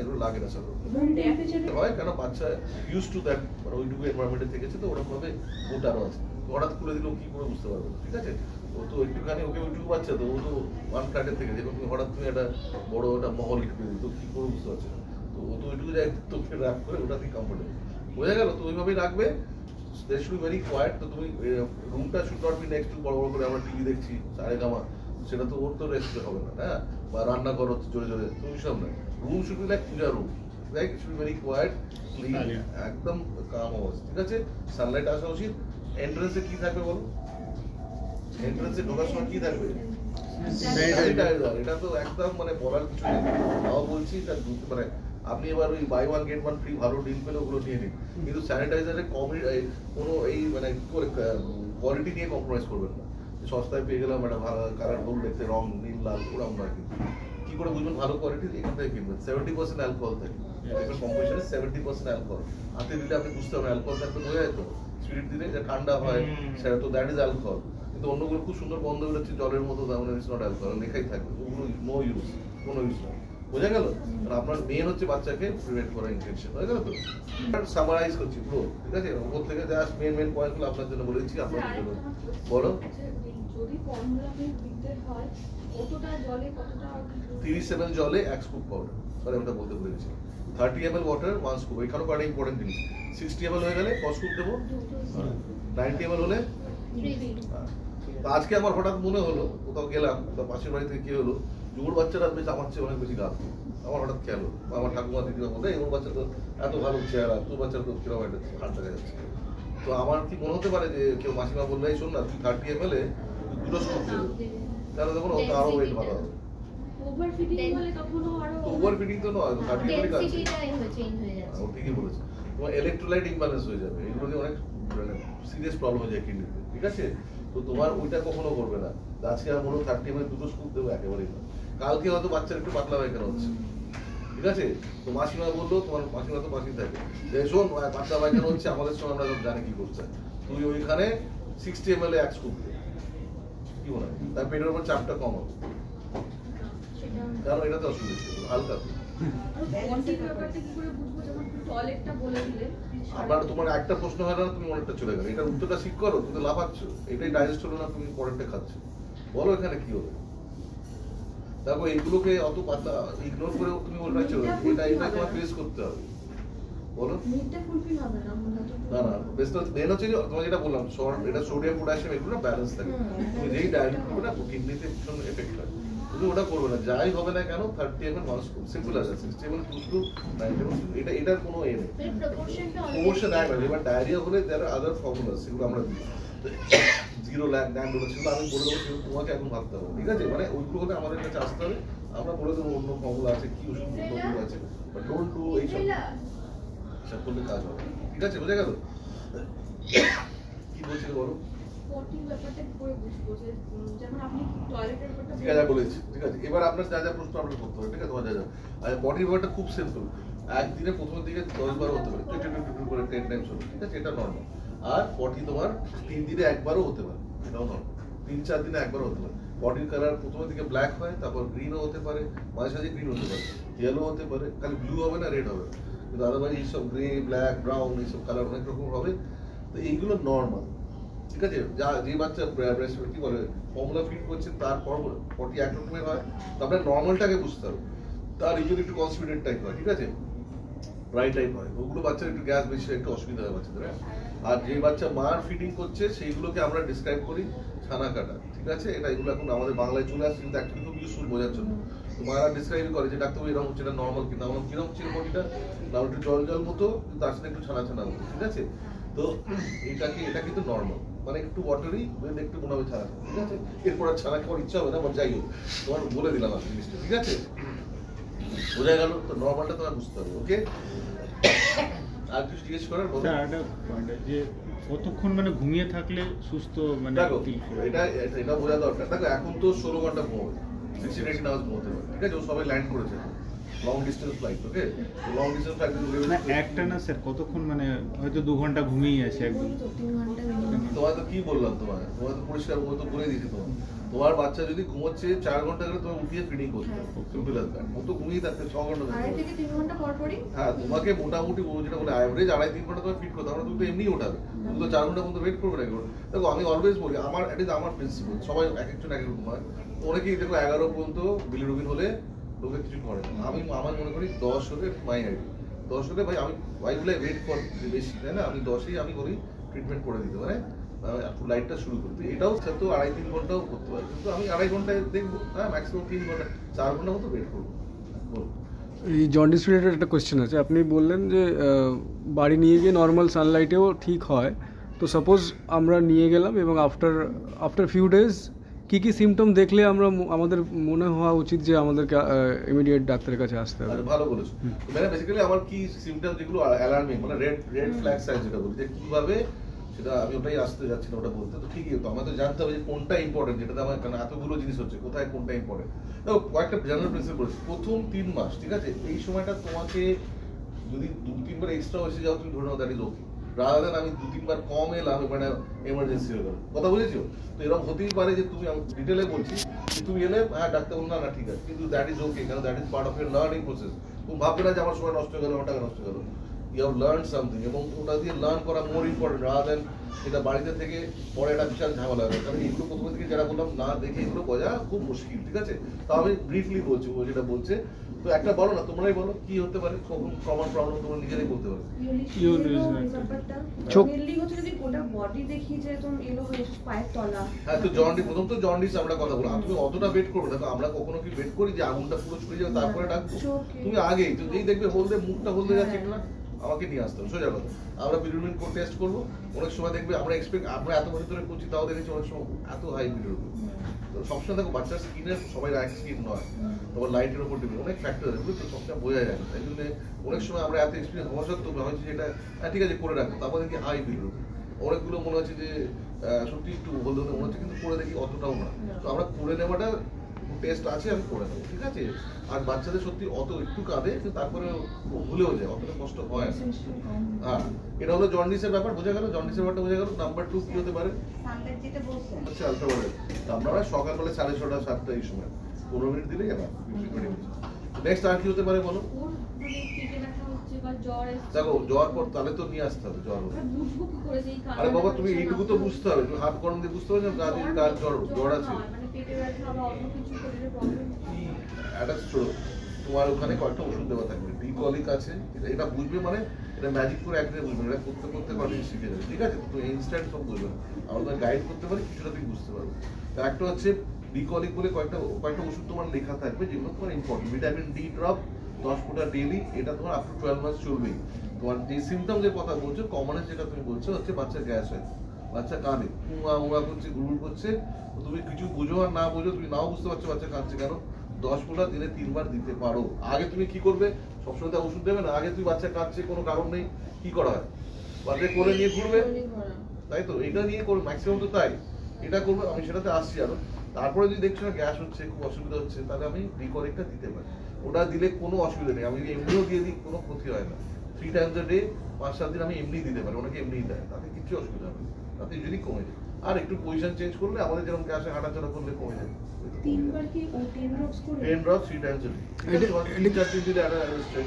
এগুলো লাগে না সাধারণত হয়, কেন বাচ্চা ইউজ টু দ্যাট, মানে ওইটুকু এনভায়রনমেন্টে থেকেছে, তো ওরকম ভাবে ওটারও আছে। হঠাৎ খুলে দিলেও কি করে বুঝতে পারবে, ঠিক আছে? ও তো একটুখানি, ওকে ওইটুকু বাচ্চা, তো ও তো ওয়ান ফ্ল্যাটের থেকে, যেরকম তুমি হঠাৎ তুমি একটা বড় একটা মহল ঢুকে দিত, কি করে বুঝতে পারছে না? তো ও তো ওইটুকু যায় তোকে র্যাপ করে ওটাতেই কমফোর্টেবল, বোঝা গেল? তো ওইভাবেই রাখবে, they should be very quiet. তো তুমি রুমটা should not be next to বড় বড় করে আমরা টিভি দেখছি সারেগামা, সেটা তো ওর তো রেস্ট হবে না, হ্যাঁ? বা রান্না করো জোরে জোরে, তুমি সব না। Room should be like puja room, like should be very quiet, clean, একদম কাম অবস্থা, ঠিক আছে? সানলাইট আসা উচিত। এন্ট্রান্সে কি থাকবে বলো? এন্ট্রান্সে ঢোকার সময় কি থাকবে? স্যানিটাইজার। এটা তো একদম মানে বলার কিছু নেই, তাও বলছি তার মানে আপনি এবার ওই buy one get one free ভালো ডিল পেলে ওগুলো নিয়ে নিন, কিন্তু স্যানিটাইজারে কোনো এই মানে কি করে কোয়ালিটি নিয়ে কম্প্রোমাইজ করবেন না। সস্তায় পেয়ে গেলাম একটা ভালো কালার ফুল দেখতে, রং নীল লাল, ওরকম নয়। কিন্তু কি করে বুঝবেন ভালো কোয়ালিটি? এখান থেকে কিনবেন। 70% অ্যালকোহল থাকে, দেখবেন কম্পোজিশনে 70% অ্যালকোহল। হাতে দিলে আপনি বুঝতে পারবেন অ্যালকোহল থাকতে, বোঝা যেত। স্পিরিট দিলে যে ঠান্ডা হয় সেটা তো দ্যাট ইজ অ্যালকোহল, কিন্তু অন্যগুলো খুব সুন্দর গন্ধ বেরোচ্ছে জলের মতো, তাহলে ইটস নট অ্যালকোহল, লেখাই থাকবে ওগুলো নো ইউজ, কোনো ইউজ নয়, বোঝা গেল? আপনার মেন হচ্ছে বাচ্চাকে প্রিভেন্ট করার ইনফেকশন, হয়ে গেল তো? সামারাইজ করছি পুরো, ঠিক আছে? ওপর থেকে জাস্ট মেন পয়েন্টগুলো আপনার জন্য বলে দিচ্ছি, আপনাদের জন্য। বলো। যদি ফর্মুলা দিতে হয় কতটা জলে কতটা? 37 জলে 1 স্কুপ পাউডার, সরি ওটা বলতে ভুলে গেছি। 30 ml ওয়াটার 1 স্কুপ, এখানেও একটা ইম্পর্টেন্ট জিনিস। 60 ml হয়ে গেলে কত স্কুপ দেবো? 90 ml হলে? তো আজকে আমার হঠাৎ মনে হলো, কোথাও গেলাম, তো পাশের বাড়ি থেকে কি হলো, ওর বাচ্চারা বেশ আমার চেয়ে অনেক বেশি গাছ, আমার হঠাৎ খেয়াল হলো। আমার ঠাকুমা দিদিরা বলে ওর বাচ্চা তো এত ভালো চেহারা, তোর বাচ্চা তো কিরকম একটা হাট দেখা যাচ্ছে। তো আমার কি মনে হতে পারে যে কেউ মাসিমা বললে শোন না তুই 30 ml দুটো স্কুপ দেবে, তাহলে তখন ও তো আরো ওয়েট ভালো হবে। ওভার ফিডিং হলে তখনও আরো ওভার ফিডিং তো নয়, 30 ml কাছে ডেনসিটিটাই চেঞ্জ হয়ে যাচ্ছে। ও ঠিকই বলেছে। তোমার ইলেকট্রোলাইট ইমব্যালেন্স হয়ে যাবে, এগুলো নিয়ে অনেক মানে সিরিয়াস প্রবলেম হয়ে যায় কিডনিতে, ঠিক আছে? তো তোমার ওইটা কখনো করবে না। আজকে আর মনে 30 ml দুটো স্কুপ দেবো, একেবারেই না। কালকে হয়তো বাচ্চার একটু পাতলা পায়খানা হচ্ছে, ঠিক আছে? তো মাসিমা বললো, তোমার মাসিমা তো পাশেই থাকে, যে শোন পাতলা পায়খানা হচ্ছে, আমাদের সঙ্গে আমরা সব জানি কি করছে, তুই ওইখানে 60 ml 1 স্কুপ দে, কি মনে হয়? তার পেটের উপর চাপটা কম হবে, কারণ এটাতে অসুবিধা হালকা। আবার তোমার একটা প্রশ্ন হয় না, তুমি অনেকটা চলে গেলে, এটার উত্তরটা ঠিক করো, তুমি তো লাফাচ্ছ, এটাই ডাইজেস্ট হলো না, তুমি পরেরটা খাচ্ছ, বলো এখানে কি হবে? দেখো এইগুলোকে অত পাতা ইগনোর করে তুমি ওটা চলো, এটা তোমার ফেস করতে হবে, বলো। না না, বেস্ট মেন হচ্ছে তোমার যেটা বললাম, এটা সোডিয়াম পটাশিয়াম এগুলো ব্যালেন্স থাকে। তুমি যেই ডায়েট করবে না কিডনিতে ভীষণ এফেক্ট হয়, তুমি ওটা করবে না, যাই হবে না কেন 30 ml 1 স্কুপ, সিম্পল আছে। 60 ml 2 স্কুপ, 90 ml, এটা এটার কোনো এ নেই, প্রপোর্শন এক না। এবার ডায়রিয়া হলে দেয়ার আর আদার ফর্মুলা, সেগুলো আমরা দিই, 0 ল্যাক ড্যান্ড সেগুলো আমি বলে দেবো, সেগুলো তোমাকে এখন ভাবতে হবে, ঠিক আছে? মানে ওইগুলো হলে আমাদের কাছে আসতে হবে, আমরা বলে দেবো অন্য ফর্মুলা আছে, কি ওষুধ আছে, বাট ডোন্ট ডু এইসব, সব করলে কাজ হবে, ঠিক আছে? বোঝা গেল? কি বলছিলে বলো। ঠিক আছে বলেছি, ঠিক আছে? এবার আপনার যা যা প্রশ্ন আপনার করতে হবে, ঠিক আছে? তোমার যা যা বডির ব্যাপারটা খুব সিম্পল, একদিনে প্রথমের দিকে 10 বার হতে পারে, একটু করে 10 টাইমস হবে, ঠিক আছে? এটা নর্মাল। আর পটি তোমার 3 দিনে একবারও হতে পারে, এটাও নর্মাল। 3-4 দিনে একবারও হতে পারে। বডির কালার প্রথমের দিকে ব্ল্যাক হয়, তারপর গ্রিনও হতে পারে, মাঝে সাঝে গ্রিন হতে পারে, ইয়েলো হতে পারে, খালি ব্লু হবে না, রেড হবে, কিন্তু আদারওয়াইজ এইসব গ্রে, ব্ল্যাক, ব্রাউন এইসব কালার অনেক রকম হবে। তো এইগুলো নর্মাল, ঠিক আছে? যা যে বাচ্চা ব্রেস্ট কি বলে ফর্মুলা ফিট করছে তারপর পটি এক রকমের হয়, তো আপনার নর্মালটাকে বুঝতে হবে। তার এই জন্য একটু কনস্টিপেটেড টাইপ হয়, ঠিক আছে? ড্রাই টাইপ হয়, ওগুলো বাচ্চার একটু গ্যাস বেশি, একটু অসুবিধা হয় বাচ্চাদের। আর যে বাচ্চা মার ফিডিং করছে সেইগুলোকে আমরা ডিসক্রাইব করি ছানা কাটা, ঠিক আছে? এটা এগুলো এখন আমাদের বাংলায় চলে আসছে, কিন্তু অ্যাকচুয়ালি খুব ইউজফুল বোঝার জন্য। তো মারা ডিসক্রাইব করে যে ডাক্তার এরকম হচ্ছে, এটা নর্মাল কিনা, আমার কিরকম ছিল বডিটা, না একটু জল জল মতো, তার সাথে একটু ছানা ছানা মতো, ঠিক আছে? তো এটা কিন্তু নর্মাল, মানে একটু ওয়াটারি, একটু মনে হবে ছানা, ঠিক আছে? এরপর আর ছানা খাওয়ার ইচ্ছা হবে না, বাট যাই হোক তোমার বলে দিলাম আর জিনিসটা, ঠিক আছে? বোঝা গেল? তো নর্মালটা তোমার বুঝতে হবে, ওকে? আর কিছু জিজ্ঞেস করার বলো। যে কতক্ষণ মানে ঘুমিয়ে থাকলে সুস্থ মানে দেখো এটা বোঝা দরকার। দেখো এখন তো 16 ঘন্টা ঘুমোবে, 16-18 আওয়ার্স ঘুমোতে হবে, ঠিক আছে? ও সবাই ল্যান্ড করেছে, লং ডিস্টেন্স ফ্লাইট, ওকে? লং ডিস্টেন্স ফ্লাইট না একটা না স্যার, কতক্ষণ মানে হয়তো 2 ঘন্টা ঘুমিয়ে আছে একদম। তো 3 ঘন্টা মিনিমাম। তোমার তো কি বললাম, তোমার তো পরিষ্কার ও তো বলে দিয়েছি তোমার বাচ্চা যদি ঘুমোচ্ছে 4 ঘন্টা করে তোমার উঠিয়ে ফিডিং করতে হবে, সিম্পল অ্যাজ দ্যাট। ও তো ঘুমিয়ে থাকতে 6 ঘন্টা ধরে। 2.5 থেকে 3 ঘন্টা পর পরই। হ্যাঁ, তোমাকে মোটামুটি ও যেটা বলে অ্যাভারেজ 2.5-3 ঘন্টা তোমার ফিট করতে হবে, তুমি তো এমনি ওঠাবে, তুমি তো 4 ঘন্টা পর্যন্ত ওয়েট করবে না। দেখো আমি অলওয়েজ বলি, আমার আমার প্রিন্সিপাল, সবাই এক একজন এক এক রকম হয়। অনেকেই দেখো 11 পর্যন্ত বিলিরুবিন হলে লোকে কিছু করে না। আমি আমার মনে করি 10 হলে মাই আইডি, 10 হলে ভাই আমি বলে ওয়েট ফর বেশি, তাই না? আমি 10এই আমি করি ট্রিটমেন্ট করে দিতে পারে, লাইটটা শুরু করতে। এটাও তো 2.5-3 ঘন্টাও করতে পারে, কিন্তু আমি 2.5 ঘন্টায় দেখবো, হ্যাঁ ম্যাক্সিমাম 3 ঘন্টা 4 ঘন্টা মতো ওয়েট করবো। এই জন্ডিস রিলেটেড একটা কোয়েশ্চেন আছে। আপনি বললেন যে বাড়ি নিয়ে গিয়ে নর্মাল সানলাইটেও ঠিক হয়, তো সাপোজ আমরা নিয়ে গেলাম এবং আফটার ফিউ ডেজ কী কী সিমটম দেখলে আমাদের মনে হওয়া উচিত যে আমাদেরকে ইমিডিয়েট ডাক্তারের কাছে আসতে হবে? ভালো বলেছো। মানে বেসিক্যালি আমার কি সিমটম যেগুলো অ্যালার্মিং, মানে রেড ফ্ল্যাগ সাইন যেটা বলি, যে কিভাবে সেটা আমি ওটাই আসতে যাচ্ছি না ওটা বলতে। তো ঠিকই, তো আমাদের জানতে হবে যে কোনটা ইম্পর্টেন্ট, যেটাতে আমার কারণ এতগুলো জিনিস হচ্ছে, কোথায় কোনটা ইম্পর্টেন্ট। দেখো কয়েকটা জেনারেল প্রিন্সিপাল বলছি। প্রথম 3 মাস, ঠিক আছে, এই সময়টা তোমাকে যদি 2-3 বার এক্সট্রা এসে যাও, তুমি ধরে now that is okay, rather than আমি 2-3 বার কম এলাম মানে এমার্জেন্সি হয়ে গেল। কথা বুঝেছো? তো এরকম হতেই পারে যে তুমি, আমি ডিটেলে বলছি, যে তুমি এলে, হ্যাঁ ডাক্তার বলল না ঠিক আছে, কিন্তু দ্যাট ইজ ওকে, কারণ that is part of year learning process. তুমি ভাববে না যে আমার সময় নষ্ট হয়ে গেল, আমার টাকা নষ্ট হয়ে গেল। ইউ হ্যাভ লার্ন সামথিং, এবং ওটা দিয়ে লার্ন করা মোর ইম্পর্টেন্ট রাদার দেন এটা বাড়িতে থেকে পরে একটা বিশাল ঝামেলা হবে। কারণ এগুলো প্রথমে থেকে যারা বললাম না দেখে এগুলো বোঝা খুব মুশকিল, ঠিক আছে? তো আমি ব্রিফলি বলছি ও যেটা বলছে। তো একটা বলো না, তোমরাই বলো কি হতে পারে, কমন প্রবলেম তোমরা নিজেরাই বলতে পারো। চোখ। মেনলি হচ্ছে যদি গোটা বডি দেখি যে একদম এলো হয়ে পায়ের তলা। হ্যাঁ, তো জন্ডিস, প্রথম তো জন্ডিস আমরা কথা বলবো। তুমি অতটা ওয়েট করবে না, তো আমরা কখনো কি ওয়েট করি যে আগুনটা পুরো ছড়ে যাবে তারপরে ডাকবো? তুমি আগেই তো যেই দেখবে বলবে মুখটা বলতে যাচ্ছে না, আমাকে নিয়ে আসতে হবে, সোজা কথা। আমরা বিলিরুবিন কোড টেস্ট করবো। অনেক সময় দেখবে আমরা আমরা এত বছর ধরে করছি, তাও দেখেছি অনেক সময় এত হাই বিলিরুবিন। তো সবসময় দেখো বাচ্চার স্কিনের সবাই এক স্কিন নয়, তোমার লাইটের উপর ডিপেন্ড, অনেক ফ্যাক্টর আছে, বুঝছো? সবসময় বোঝা যায় না। তাই জন্য অনেক সময় আমরা এত এক্সপিরিয়েন্স হওয়া সত্ত্বেও হয়েছে যেটা ঠিক আছে করে রাখবো, তারপর দেখি হাই বিলিরুবিন। অনেকগুলো মনে হচ্ছে যে সত্যি একটু বলতে মনে হচ্ছে, কিন্তু করে দেখি অতটাও না। তো আমরা করে নেওয়াটা টেস্ট আছে, আমি করে নেবো, ঠিক আছে? আর বাচ্চাদের সত্যি অত একটু কাঁদে, কিন্তু তারপরে ভুলেও যায়, অতটা কষ্ট হয় না। হ্যাঁ, এটা হলো জন্ডিসের ব্যাপার, বোঝা গেল? জন্ডিসের ব্যাপারটা বোঝা গেল। নাম্বার 2 কি হতে পারে? আচ্ছা, আলট্রাভায়োলেট। আমরা সকালবেলা 6:30-7টা এই সময় 15 মিনিট দিলেই যাবে। নেক্সট আর কি হতে পারে বলো? ওর মানে পেটে ব্যথা হচ্ছে বা জ্বর এসেছে। দেখো জ্বর পর তাহলে তো নিয়ে আসতে হবে, জ্বর হলে। ওরা বুঝবো কি করে যে এই কারণে? আরে বাবা, তুমি এইটুকু তো বুঝতে হবে, তুমি হাত গরম দিয়ে বুঝতে হবে যে কার জ্বর আছে। মানে পেটে ব্যথা বা অন্য কিছু শরীরে প্রবলেম। একটা ছোট তোমার ওখানে কয়েকটা ওষুধ দেওয়া থাকবে, ডিকলিক আছে, এটা বুঝবে, মানে এটা ম্যাজিক করে একদিনে বুঝবে, এটা করতে করতে কন্টিনিউ শিখে যাবে, ঠিক আছে? তো ইনস্ট্যান্ট সব বুঝবে না, আমরা তোমাকে গাইড করতে পারি, কিছুটা তুমি বুঝতে পারবে। তো একটা হচ্ছে ডিকলিক বলে কয়েকটা ওষুধ তোমার লেখা থাকবে, যেগুলো তোমার ইম্পর্টেন্ট। ভিটামিন ডি ড্রপ 10 ফোঁটা ডেইলি, এটা তোমার আপ টু 12 মাস চলবেই। তোমার যে সিমটম যে কথা বলছো, কমনের যেটা তুমি বলছো হচ্ছে বাচ্চার গ্যাস হয়, বাচ্চা কাঁদে, উড়া করছে, গুড় করছে, তুমি কিছু বুঝো আর না বুঝো, তুমি নাও বুঝতে পারছো বাচ্চা কাঁদছে কেন, 10 ফোঁটা দিনে 3 বার দিতে পারো। আগে তুমি কি করবে, সবসময় তো ওষুধ দেবে না, আগে তুমি বাচ্চা কাঁদছে কোনো কারণ নেই, কি করা হয়, বাচ্চা করে নিয়ে ঘুরবে, তাই তো? এটা নিয়ে করবে ম্যাক্সিমাম, তো তাই এটা করবে। আমি সেটাতে আসছি আরো। তারপরে যদি দেখছো না গ্যাস হচ্ছে, খুব অসুবিধা হচ্ছে, তাহলে আমি ডিকলিকটা দিতে পারি। ওটা দিলে কোনো অসুবিধা নেই, আমি যদি এমনিও দিয়ে দিই কোনো ক্ষতি হয় না। 3 টাইমস a day 5-7 দিন আমি এমনি দিতে পারি, অনেকে এমনিই দেয়, তাতে কিছু অসুবিধা হবে না, তাতে যদি কমে যায়। আর একটু পজিশন চেঞ্জ করলে আমাদের যেরকম গ্যাসে হাঁটাচলা করলে কমে যায়। 3 বার কি 10 ড্রপস করে? 10 ড্রপস 3 টাইমস a day,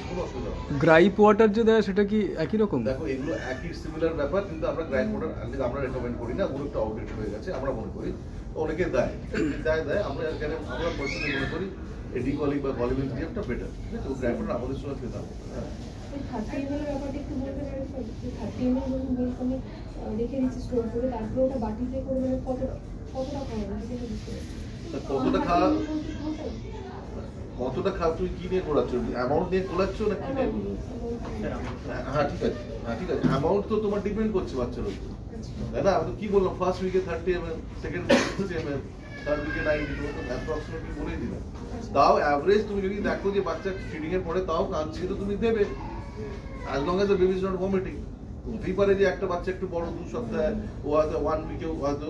কোনো অসুবিধা হবে না। গ্রাইপ ওয়াটার যে দেয় সেটা কি একই রকম? দেখো এগুলো একই সিমিলার ব্যাপার, কিন্তু আমরা গ্রাইন্ড ওয়াটার আমরা রেকমেন্ড করি না, ওগুলো একটু আউটডেটেড হয়ে গেছে আমরা মনে করি। অনেকে দেয়, আমরা এখানে আমরা পার্সোনালি মনে করি ডিকলিক বা ভলিউমিক ডিএফটা বেটার, ঠিক আছে? ও গ্রাইন্ড ওয়াটার আমাদের সময় পেতাম। হ্যাঁ, 30 ml ব্যাপারটা একটু বলতে পারেন স্যার? 30 ml যখন মিল্ক আমি রেখে দিচ্ছি স্টোর করে, তারপরে ওটা বাটিতে করে মানে কতটা খাওয়াবো সেটা বুঝতে পারি। কতটা খাওয়া তুমি কি নিয়ে করাচ্ছ, অ্যামাউন্ট নিয়ে করাচ্ছ না কি নিয়ে? হ্যাঁ ঠিক আছে, অ্যামাউন্ট তো তোমার ডিপেন্ড করছে বাচ্চার উপর, তাই না? আমি তো কি বললাম, ফার্স্ট উইকে 30 ml, সেকেন্ড উইকে 60 ml, থার্ড উইকে 90, তো অ্যাপ্রক্সিমেটলি বলেই দিলাম। তাও অ্যাভারেজ তুমি যদি দেখো যে বাচ্চা ফিডিং এর পরে তাও কাঁদছে, তো তুমি দেবে, as long as the baby is not vomiting. হতেই পারে যে একটা বাচ্চা একটু বড়, 2 সপ্তাহে, ও হয়তো 1 উইকে হয়তো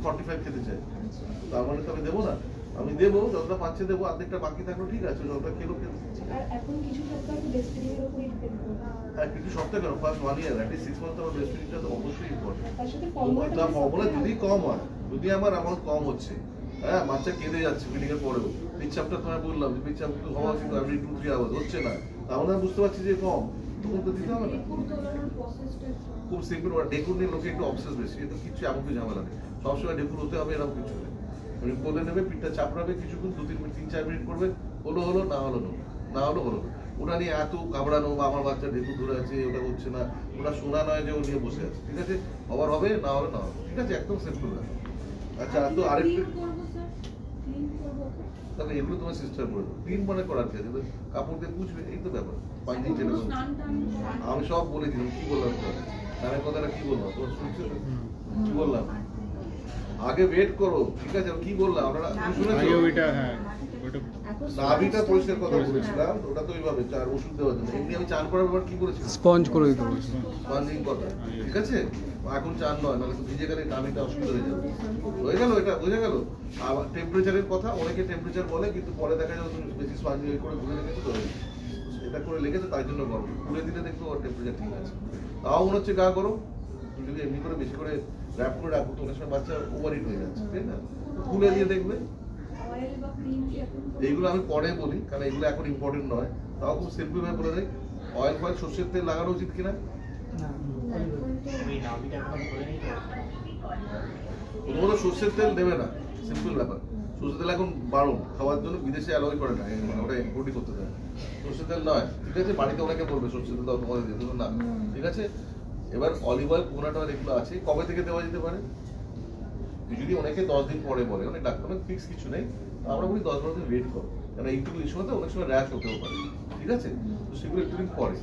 45 খেতে চায়, তার মানে তো আমি দেবো না। আমি দেবো যতটা পাচ্ছে দেবো, অর্ধেকটা বাকি থাকলো ঠিক আছে, যতটা খেলো খেলো। আর এখন কিছু সপ্তাহ তো ব্রেস্টফিডিং এর উপরই ডিপেন্ড করে। হ্যাঁ কিছু সপ্তাহ কেন, ফার্স্ট 1 ইয়ার অ্যাটলিস্ট 6 মান্থ আমার ব্রেস্টফিডিংটা তো অবশ্যই ইম্পর্টেন্ট। তার সাথে ফর্মুলা যদি কম হয়, যদি আমার অ্যামাউন্ট কম হচ্ছে, হ্যাঁ বাচ্চা কেঁদে যাচ্ছে ফিডিং এর পরেও, পিচ্ছাপটা তোমায় বললাম যে পিচ্ছাপ কিন্তু হওয়া উচিত এভরি 2-3 আওয়ার্স, হচ্ছে না, তাহলে আমি বুঝতে পারছি যে কম, তখন তো দিতে হবে না। খুব সিম্পল, ওরা ডেকুর নিয়ে লোকে একটু অবসেস বেশি, এটা কিছু এমন কিছু ঝামেলা নেই, সবসময় ডেকুর হতে হবে এরকম কিছু নেই। তুমি বলে নেবে, পিঠটা চাপড়াবে কিছুক্ষণ, 2-3 মিনিট 3-4 মিনিট করবে, হলো হলো, না হলো না হলো হলো। ওটা নিয়ে এত ঘাবড়ানো বা আমার বাচ্চা ডেকুর ধরে আছে ওটা হচ্ছে না, ওটা শোনা নয় যে ও নিয়ে বসে আছে, ঠিক আছে, হবার হবে না হলে না হবে, ঠিক আছে, একদম সিম্পল ব্যাপার। আচ্ছা তো আরেকটু, তাহলে এগুলো তোমার সিস্টার করে দেবো, ক্লিন মানে করার কি আছে, কাপড় দিয়ে পুছবে, এই তো ব্যাপার। পাঞ্জি যেটা আমি সব বলেছিলাম, কি বললাম তার কথাটা কি বললাম, তোমার শুনছো কি বললাম? আগে ওয়েট করো, ঠিক আছে, কি বললাম আপনারা শুনেছো? ওইটা হ্যাঁ ওইটা নাভিটা পরিষ্কার কথা বলেছিলাম, ওটা তো ওইভাবে চার ওষুধ দেওয়ার জন্য। এমনি আমি চান করার পর কি বলেছিলাম? স্পঞ্জ করে দিতে বলছি। স্পঞ্জিং কথা, ঠিক আছে, এখন চান নয়, নাহলে তো ভিজে গেলে নাভিটা অসুবিধা হয়ে যাবে। হয়ে গেল, এটা বোঝা গেল। আবার টেম্পারেচারের কথা, অনেকে টেম্পারেচার বলে, কিন্তু পরে দেখা যাবে তুমি বেশি স্পঞ্জিং করে ঘুরে রেখেছো তো এটা করে লেগেছে, তাই জন্য গরম। ঘুরে দিলে দেখবো ওর টেম্পারেচার ঠিক আছে। তাও মনে হচ্ছে গা গরম, তুমি যদি এমনি করে বেশি করে র্যাপ করে রাখো তো অনেক সময় বাচ্চা ওভারহিট হয়ে যাচ্ছে, তাই না? খুলে দিয়ে দেখবে। এইগুলো আমি পরে বলি, কারণ এগুলো এখন ইম্পর্টেন্ট নয়, তাও খুব সিম্পল ভাবে বলে দেয়। অয়েল ফয়েল সর্ষের তেল লাগানো উচিত কিনা? প্রথমত সর্ষের তেল দেবে না, সিম্পল ব্যাপার। সর্ষের তেল এখন বারণ খাওয়ার জন্য, বিদেশে অ্যালাউ করে না, ওটা ইম্পোর্টই করতে দেয়। সর্ষের তেল নয়, ঠিক আছে, বাড়িতে অনেকে বলবে সর্ষের তেল দাও তোমাদের দিয়ে দেবো না, ঠিক আছে। এবার অলিভ অয়েল, কোকোনাট অয়েল এগুলো আছে, কবে থেকে দেওয়া যেতে পারে? যদি অনেকে 10 দিন পরে বলে, অনেক ডাক্তার ফিক্স কিছু নেই, আমরা বলি 10-12 দিন ওয়েট করো, কারণ এইটুকু ইস্যুতে অনেক সময় র্যাশ হতেও পারে, ঠিক আছে, তো সেগুলো একটু দিন পরে।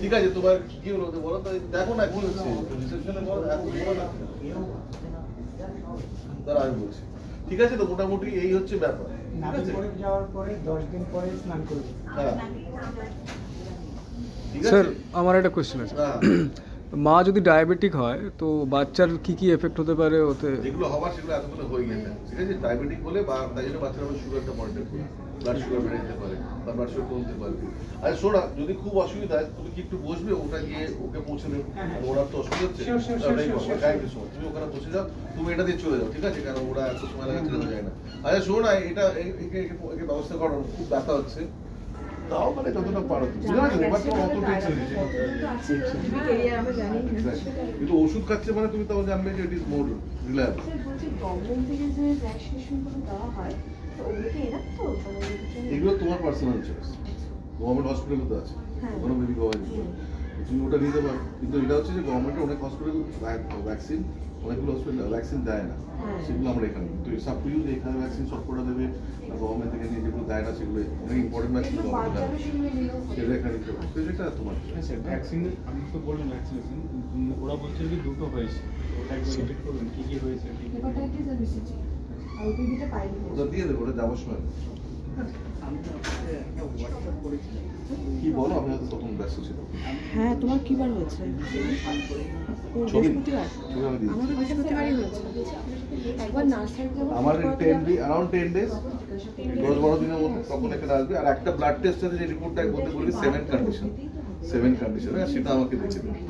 ঠিক আছে, তোমার কি হলো বলো তো, দেখো না কি হচ্ছে রিসেপশনে বলো, এখন বলো না, তারা আমি বলছি, ঠিক আছে। তো মোটামুটি এই হচ্ছে ব্যাপার, ঠিক আছে। যাওয়ার পরে 10 দিন পরে স্নান করবে। হ্যাঁ ঠিক স্যার আছে। আমার একটা কোয়েশ্চেন আছে, হ্যাঁ, মা যদি ডায়াবেটিক হয় তো বাচ্চার কি কি এফেক্ট হতে পারে ওতে? যেগুলো হবার সেগুলো এতগুলো হয়ে গেছে, ঠিক আছে। ডায়াবেটিক বলে বা তাই জন্য বাচ্চারা সুগারটা মনিটর করে, ব্লাড সুগার বেড়ে যেতে পারে বা ব্লাড সুগার কমতে পারে। আর শোনা, যদি খুব অসুবিধা হয় তুমি কি একটু বসবে, ওটা গিয়ে ওকে পৌঁছে দেবে, ওরা তো অসুবিধা হচ্ছে, তুমি ওখানে পৌঁছে যাও, তুমি এটা দিয়ে চলে যাও, ঠিক আছে, কারণ ওরা এত সময় লাগে চলে যায় না। আচ্ছা শোনা, এটা একে ব্যবস্থা করো, খুব ব্যথা হচ্ছে, তাও মানে যতটা পারো তুমি, বুঝতে পারছো? এবার তোমার অত টেনশন দিচ্ছে, কিন্তু ওষুধ খাচ্ছে মানে তুমি তাও জানবে যে ইট ইজ মোর রিলায়েবল। এগুলো তোমার পার্সোনাল চয়েস, গভর্নমেন্ট হসপিটালে তো আছে, কোনো বেবি গভর্নমেন্ট, তুমি ওটা নিতে পারো। কিন্তু এটা হচ্ছে যে গভর্নমেন্টে অনেক হসপিটাল ভ্যাকসিন, অনেকগুলো হসপিটাল ভ্যাকসিন দেয় না, সেগুলো আমরা এখানে, তো সব ইউ যে এখানে ভ্যাকসিন সব করে দেবে, গভর্নমেন্ট থেকে নিয়ে যেগুলো দেয় না সেগুলো অনেক ইম্পর্টেন্ট ভ্যাকসিন গভর্নমেন্ট দেয়, সেটা এখানে নিতে পারো, সেটা তোমার। ভ্যাকসিন আমি তো বললাম ভ্যাকসিনেশন, ওরা বলছে যে দুটো হয়েছে, ওটা একটু রিপিট করবেন কি কি হয়েছে। হেপাটাইটিস আর বিসিজি আর ওপিভিটা পাইনি। ওটা দিয়ে দেবো, ওটা যাওয়ার সময়। আমি তো আপনাকে একটা হোয়াটসঅ্যাপ করেছিলাম। কি বলো, আমি হয়তো তখন ব্যস্ত ছিলাম। হ্যাঁ, তোমার কি বার হয়েছে? ও ছবি বৃহস্পতিবার। ছবি আমি দিয়েছি। আমারও বৃহস্পতিবারই হয়েছে। একবার নার্সারি আমার 10 ডে অ্যারাউন্ড 10 ডেজ, 10-12 দিনের মধ্যে তখন এখানে আসবে। আর একটা ব্লাড টেস্ট আছে, যে রিপোর্টটা বলতে বলি 7 কন্ডিশন, সেটা আমাকে দেখে দেবে,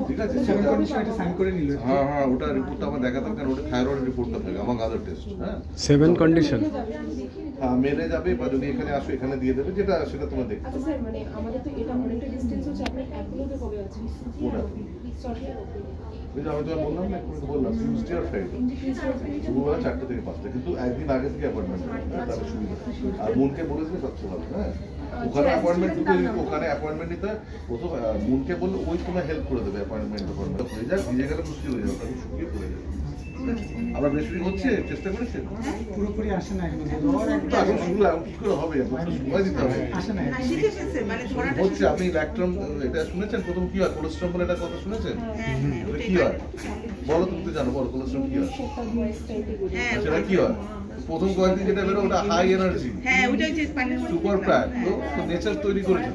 ঠিক আছে। সেভেন কন্ডিশন এটা সাইন করে নিল। হ্যাঁ হ্যাঁ, ওটা রিপোর্টটা আমার দেখাতে, কারণ ওটা থাইরয়েড রিপোর্টটা থাকে, আমার আদার টেস্ট। হ্যাঁ 7 কন্ডিশন হ্যাঁ মেলে যাবে, বা যদি এখানে আসো এখানে দিয়ে দেবে, যেটা সেটা তোমার দেখতে আচ্ছা স্যার, মানে আমাদের তো এটা অনেকটা ডিসটেন্স হচ্ছে, আপনার অ্যাপগুলোতে কবে আছে? ওটা ওই যে আমি তোমায় বললাম না, একটু বললাম টিউসডে আর ফ্রাইডে, দুপুরবেলা 4টে থেকে 5টা, কিন্তু একদিন আগে থেকে অ্যাপয়েন্টমেন্ট তাহলে সুবিধা। আর মনকে বলেছে সবচেয়ে ভালো, হ্যাঁ ওখানে অ্যাপয়েন্টমেন্ট দিতে, ওখানে অ্যাপয়েন্টমেন্ট নিতে হয়। প্রথম মনকে বললে ওই তোমায় হেল্প করে দেবে, অ্যাপয়েন্টমেন্ট হয়ে যায়, ভিজে গেলে মুশকিল হয়ে যাবে, তাকে শুকিয়ে পড়ে যাবে। আমরা বেশি হচ্ছে, চেষ্টা করেছেন পুরোপুরি আসে না এখন। এখন শুনলে কি করে হবে, সময় দিতে হবে। আসে না। শিখে ফেলছে, মানে ধরাটা হচ্ছে, আপনি ল্যাকট্রাম এটা শুনেছেন, প্রথম কি হয়, কোলেস্ট্রল বলে এটা কথা শুনেছেন? ওটা কি হয় বলো, তুমি তো জানো, বলো কোলেস্ট্রল কি হয়, হ্যাঁ, সেটা কি হয়? প্রথম কয়েকদিন যেটা বেরো ওটা হাই এনার্জি হ্যাঁ, ওইটাই যে পানির মধ্যে সুপার ফ্যাট, তো নেচার তৈরি করেছে,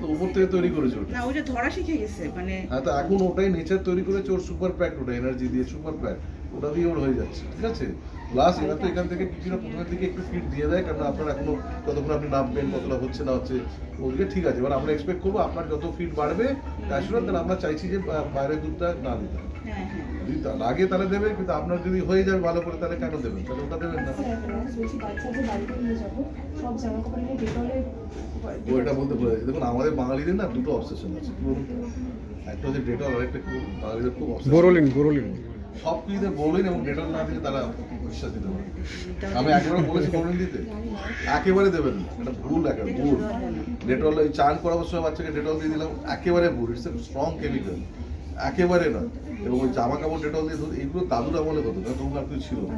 তো উপর থেকে তৈরি করেছে ওটা। না, ওইটা ধরা শিখে গেছে, মানে হ্যাঁ, তো এখন ওটাই নেচার তৈরি করেছে, ওর সুপার ফ্যাট, ওটা এনার্জি দিয়ে সুপার ফ্যাট, ওটা দিয়ে ওর হয়ে যাচ্ছে, ঠিক আছে। প্লাস এরা তো এখান থেকে কিছুটা প্রথমের দিকে একটু ফিট দিয়ে দেয়, কারণ আপনার এখনো কতক্ষণ আপনি নামবেন, কতটা হচ্ছে না হচ্ছে ওদিকে ঠিক আছে। এবার আমরা এক্সপেক্ট করবো আপনার যত ফিট বাড়বে অ্যাসুরেন্স, তাহলে আমরা চাইছি যে বাইরের দুধটা না দিতে হবে। হ্যাঁ হ্যাঁ যদি লাগে তাহলে দেবে, কিন্তু আপনার যদি হয়ে যাবে ভালো করে তাহলে কেন দেবেন, তাহলে ওটা দেবেন না। স্যার একটা last বলছি, বাচ্চা যে বাড়িতে নিয়ে যাবো সব জামা কাপড় নিয়ে ডেটলে ওইটা বলতে ভুলে গেছি। দেখুন আমাদের বাঙালিদের না দুটো অবসেশন আছে, কি বলুন তো? একটা হচ্ছে ডেটল, আরেকটা কি বলুন, বাঙালিদের খুব obsession। বোরোলিন সব কিছুতে বলুন এবং ডেটল না দিলে তারা বিশ্বাস দিতে পারে। আমি একবার বলেছি বলুন দিতে, একেবারে দেবেন না, এটা ভুল, একেবারে ভুল। ডেটল ওই চান করাবার সময় বাচ্চাকে ডেটল দিয়ে দিলাম, একেবারে ভুল। ইটস এ স্ট্রং কেমিক্যাল, একেবারে না। এবং ওই জামা কাপড় ডেটল দিয়ে ধরুন, এইগুলো দাদুরা বলে হতো, কারণ তখন আর কিছু ছিল না।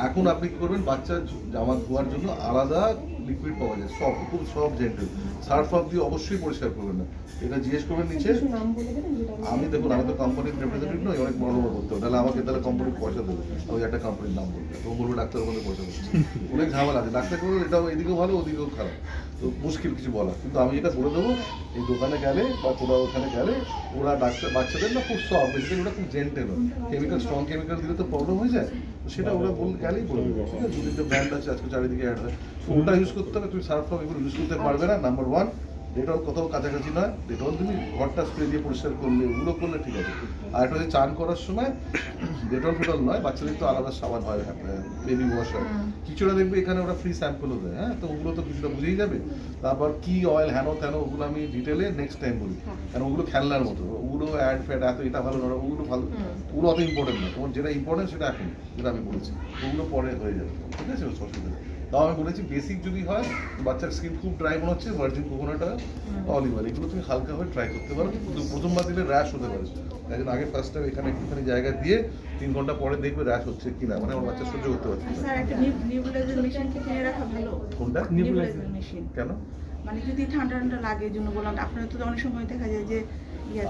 এখন আপনি কি করবেন, বাচ্চার জামা ধোয়ার জন্য আলাদা লিকুইড পাওয়া যায়, সব খুব সব জেন্টেল, সার্ফ ফার্ফ দিয়ে অবশ্যই পরিষ্কার করবেন না। এটা জিজ্ঞেস করবেন নিচে। কিছু নাম বলে দেবেন যেটা আমি দেখুন, আমি তো কোম্পানির রিপ্রেজেন্টেটিভ নই, অনেক বড় বড় করতে হবে, তাহলে আমাকে তাহলে কোম্পানির পয়সা দেবে, আমি একটা কোম্পানির নাম বলবো, তো বলবো ডাক্তার বলে পয়সা দেবে, অনেক ঝামেলা আছে। ডাক্তার করবো এটাও এদিকেও ভালো ওদিকেও খারাপ, তো মুশকিল কিছু বলা। কিন্তু আমি এটা বলে দেবো, এই দোকানে গেলে বা কোথাও ওখানে গেলে ওরা ডাক্তার বাচ্চাদের না খুব সফট, বেসিক্যালি ওরা খুব জেন্টেল, কেমিক্যাল স্ট্রং কেমিক্যাল দিলে তো প্রবলেম হয়ে যায়, তো সেটা ওরা বলে গেলেই বলবে, ঠিক আছে? দুদিন যে ব্র্যান্ড আছে আজকে চারিদিকে অ্যাড হয়, তো ওটা ইউজ করতে হবে। তুমি সার্ফ ফার্ফ এগুলো ইউজ করতে পারবে না, নাম্বার ওয়ান। ডেটল কোথাও কাছাকাছি নয়, ডেটল তুমি ঘরটা স্প্রে দিয়ে পরিষ্কার করলে ওগুলো করলে ঠিক আছে। আর এটা হচ্ছে চান করার সময় ডেটল ফেটল নয়, বাচ্চাদের তো আলাদা সাবান হয়, বেবি ওয়াশ হয়, কিছুটা দেখবে এখানে ওরা ফ্রি স্যাম্পলও দেয়, হ্যাঁ, তো ওগুলো তো কিছুটা বুঝেই যাবে। তারপর কি অয়েল হেন তেন ওগুলো আমি ডিটেলে নেক্সট টাইম বলি, কারণ ওগুলো খেলনার মতো, ওগুলো অ্যাড ফ্যাট এত এটা ভালো নয়, ওগুলো ভালো, ওগুলো অত ইম্পর্টেন্ট না। তোমার যেটা ইম্পর্টেন্ট সেটা এখন, যেটা আমি বলেছি, ওগুলো পরে হয়ে যাবে, ঠিক আছে? অসুবিধা নেই। তাও আমি বলেছি বেসিক যদি হয়, বাচ্চার স্কিন খুব ড্রাই মনে হচ্ছে, ভার্জিন কোকোনাট অলিভ অয়েল, এগুলো তুমি হালকাভাবে ট্রাই করতে পারো, কিন্তু প্রথমবার দিলে র্যাশ হতে পারে। তাই জন্য আগে ফার্স্ট টাইম এখানে একটুখানি জায়গা দিয়ে 3 ঘন্টা পরে দেখবে র্যাশ হচ্ছে কিনা, মানে আমার বাচ্চা সহ্য করতে পারছে না। স্যার একটা নিউবুলাইজার মেশিন কি কিনে রাখা ভালো? কোনটা? নিউবুলাইজার মেশিন কেন? মানে যদি ঠান্ডা ঠান্ডা লাগে এই জন্য বললাম, আপনার তো অনেক সময় দেখা যায় যে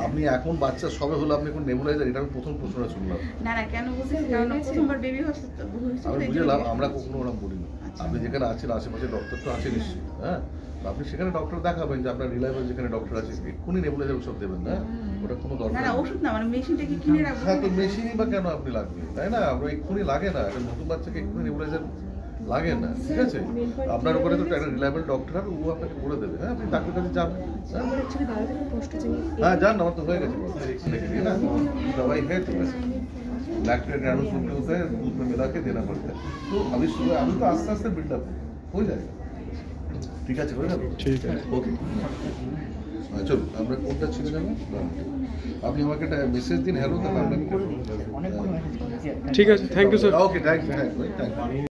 আপনি এখন বাচ্চা সবে হলো, আপনি এখন নেবুলাইজার, এটা আমি প্রথম প্রশ্নটা শুনলাম। না না কেন বলছি, কারণ প্রথমবার বেবি হচ্ছে তো আমি বুঝলাম, আমরা কখনো ওরকম বলি না। আপনি যেখানে আছেন আশেপাশে ডক্টর তো আছে নিশ্চয়ই, হ্যাঁ, আপনি সেখানে ডক্টর দেখাবেন, যে আপনার রিলায়েবল যেখানে ডক্টর আছে, এক্ষুনি নেবুলাইজার ওষুধ দেবেন না, ওটা কোনো দরকার না না নেই। ওষুধ না, মানে মেশিনটা কি কিনে রাখবো? হ্যাঁ, তো মেশিনই বা কেন আপনি লাগবে, তাই না? আমরা এক্ষুনি লাগে না, একটা নতুন বাচ্চাকে এক্ষুনি নেবুলাইজার লাগে না, ঠিক আছে? আপনার উপরে তো একটা রিলায়েবল ডক্টর হবে, ও আপনাকে বলে দেবে, হ্যাঁ, আপনি ডাক্তার কাছে যাবেন, হ্যাঁ, আমার অ্যাকচুয়ালি দাদাদের খুব কষ্ট আছে हाँ जान আমার তো হয়ে গেছে ना, दवाई है तो वैसे लैक्टेट एडोसोल होता है, दूध में मिला के देना पड़ता है। तो अभी सुबह अभी तो आस्ते आस्ते बिल्डअप हो जाएगा, ठीक है? चलो ना, ঠিক আছে। ओके চলো আমরা কোনটা ছিল জানো, আপনি আমাকে একটা মেসেজ দিন, হ্যালো, তাহলে আমরা অনেকগুলো মেসেজ করেছি। ঠিক আছে, thank you sir. Okay, thank you, thank you.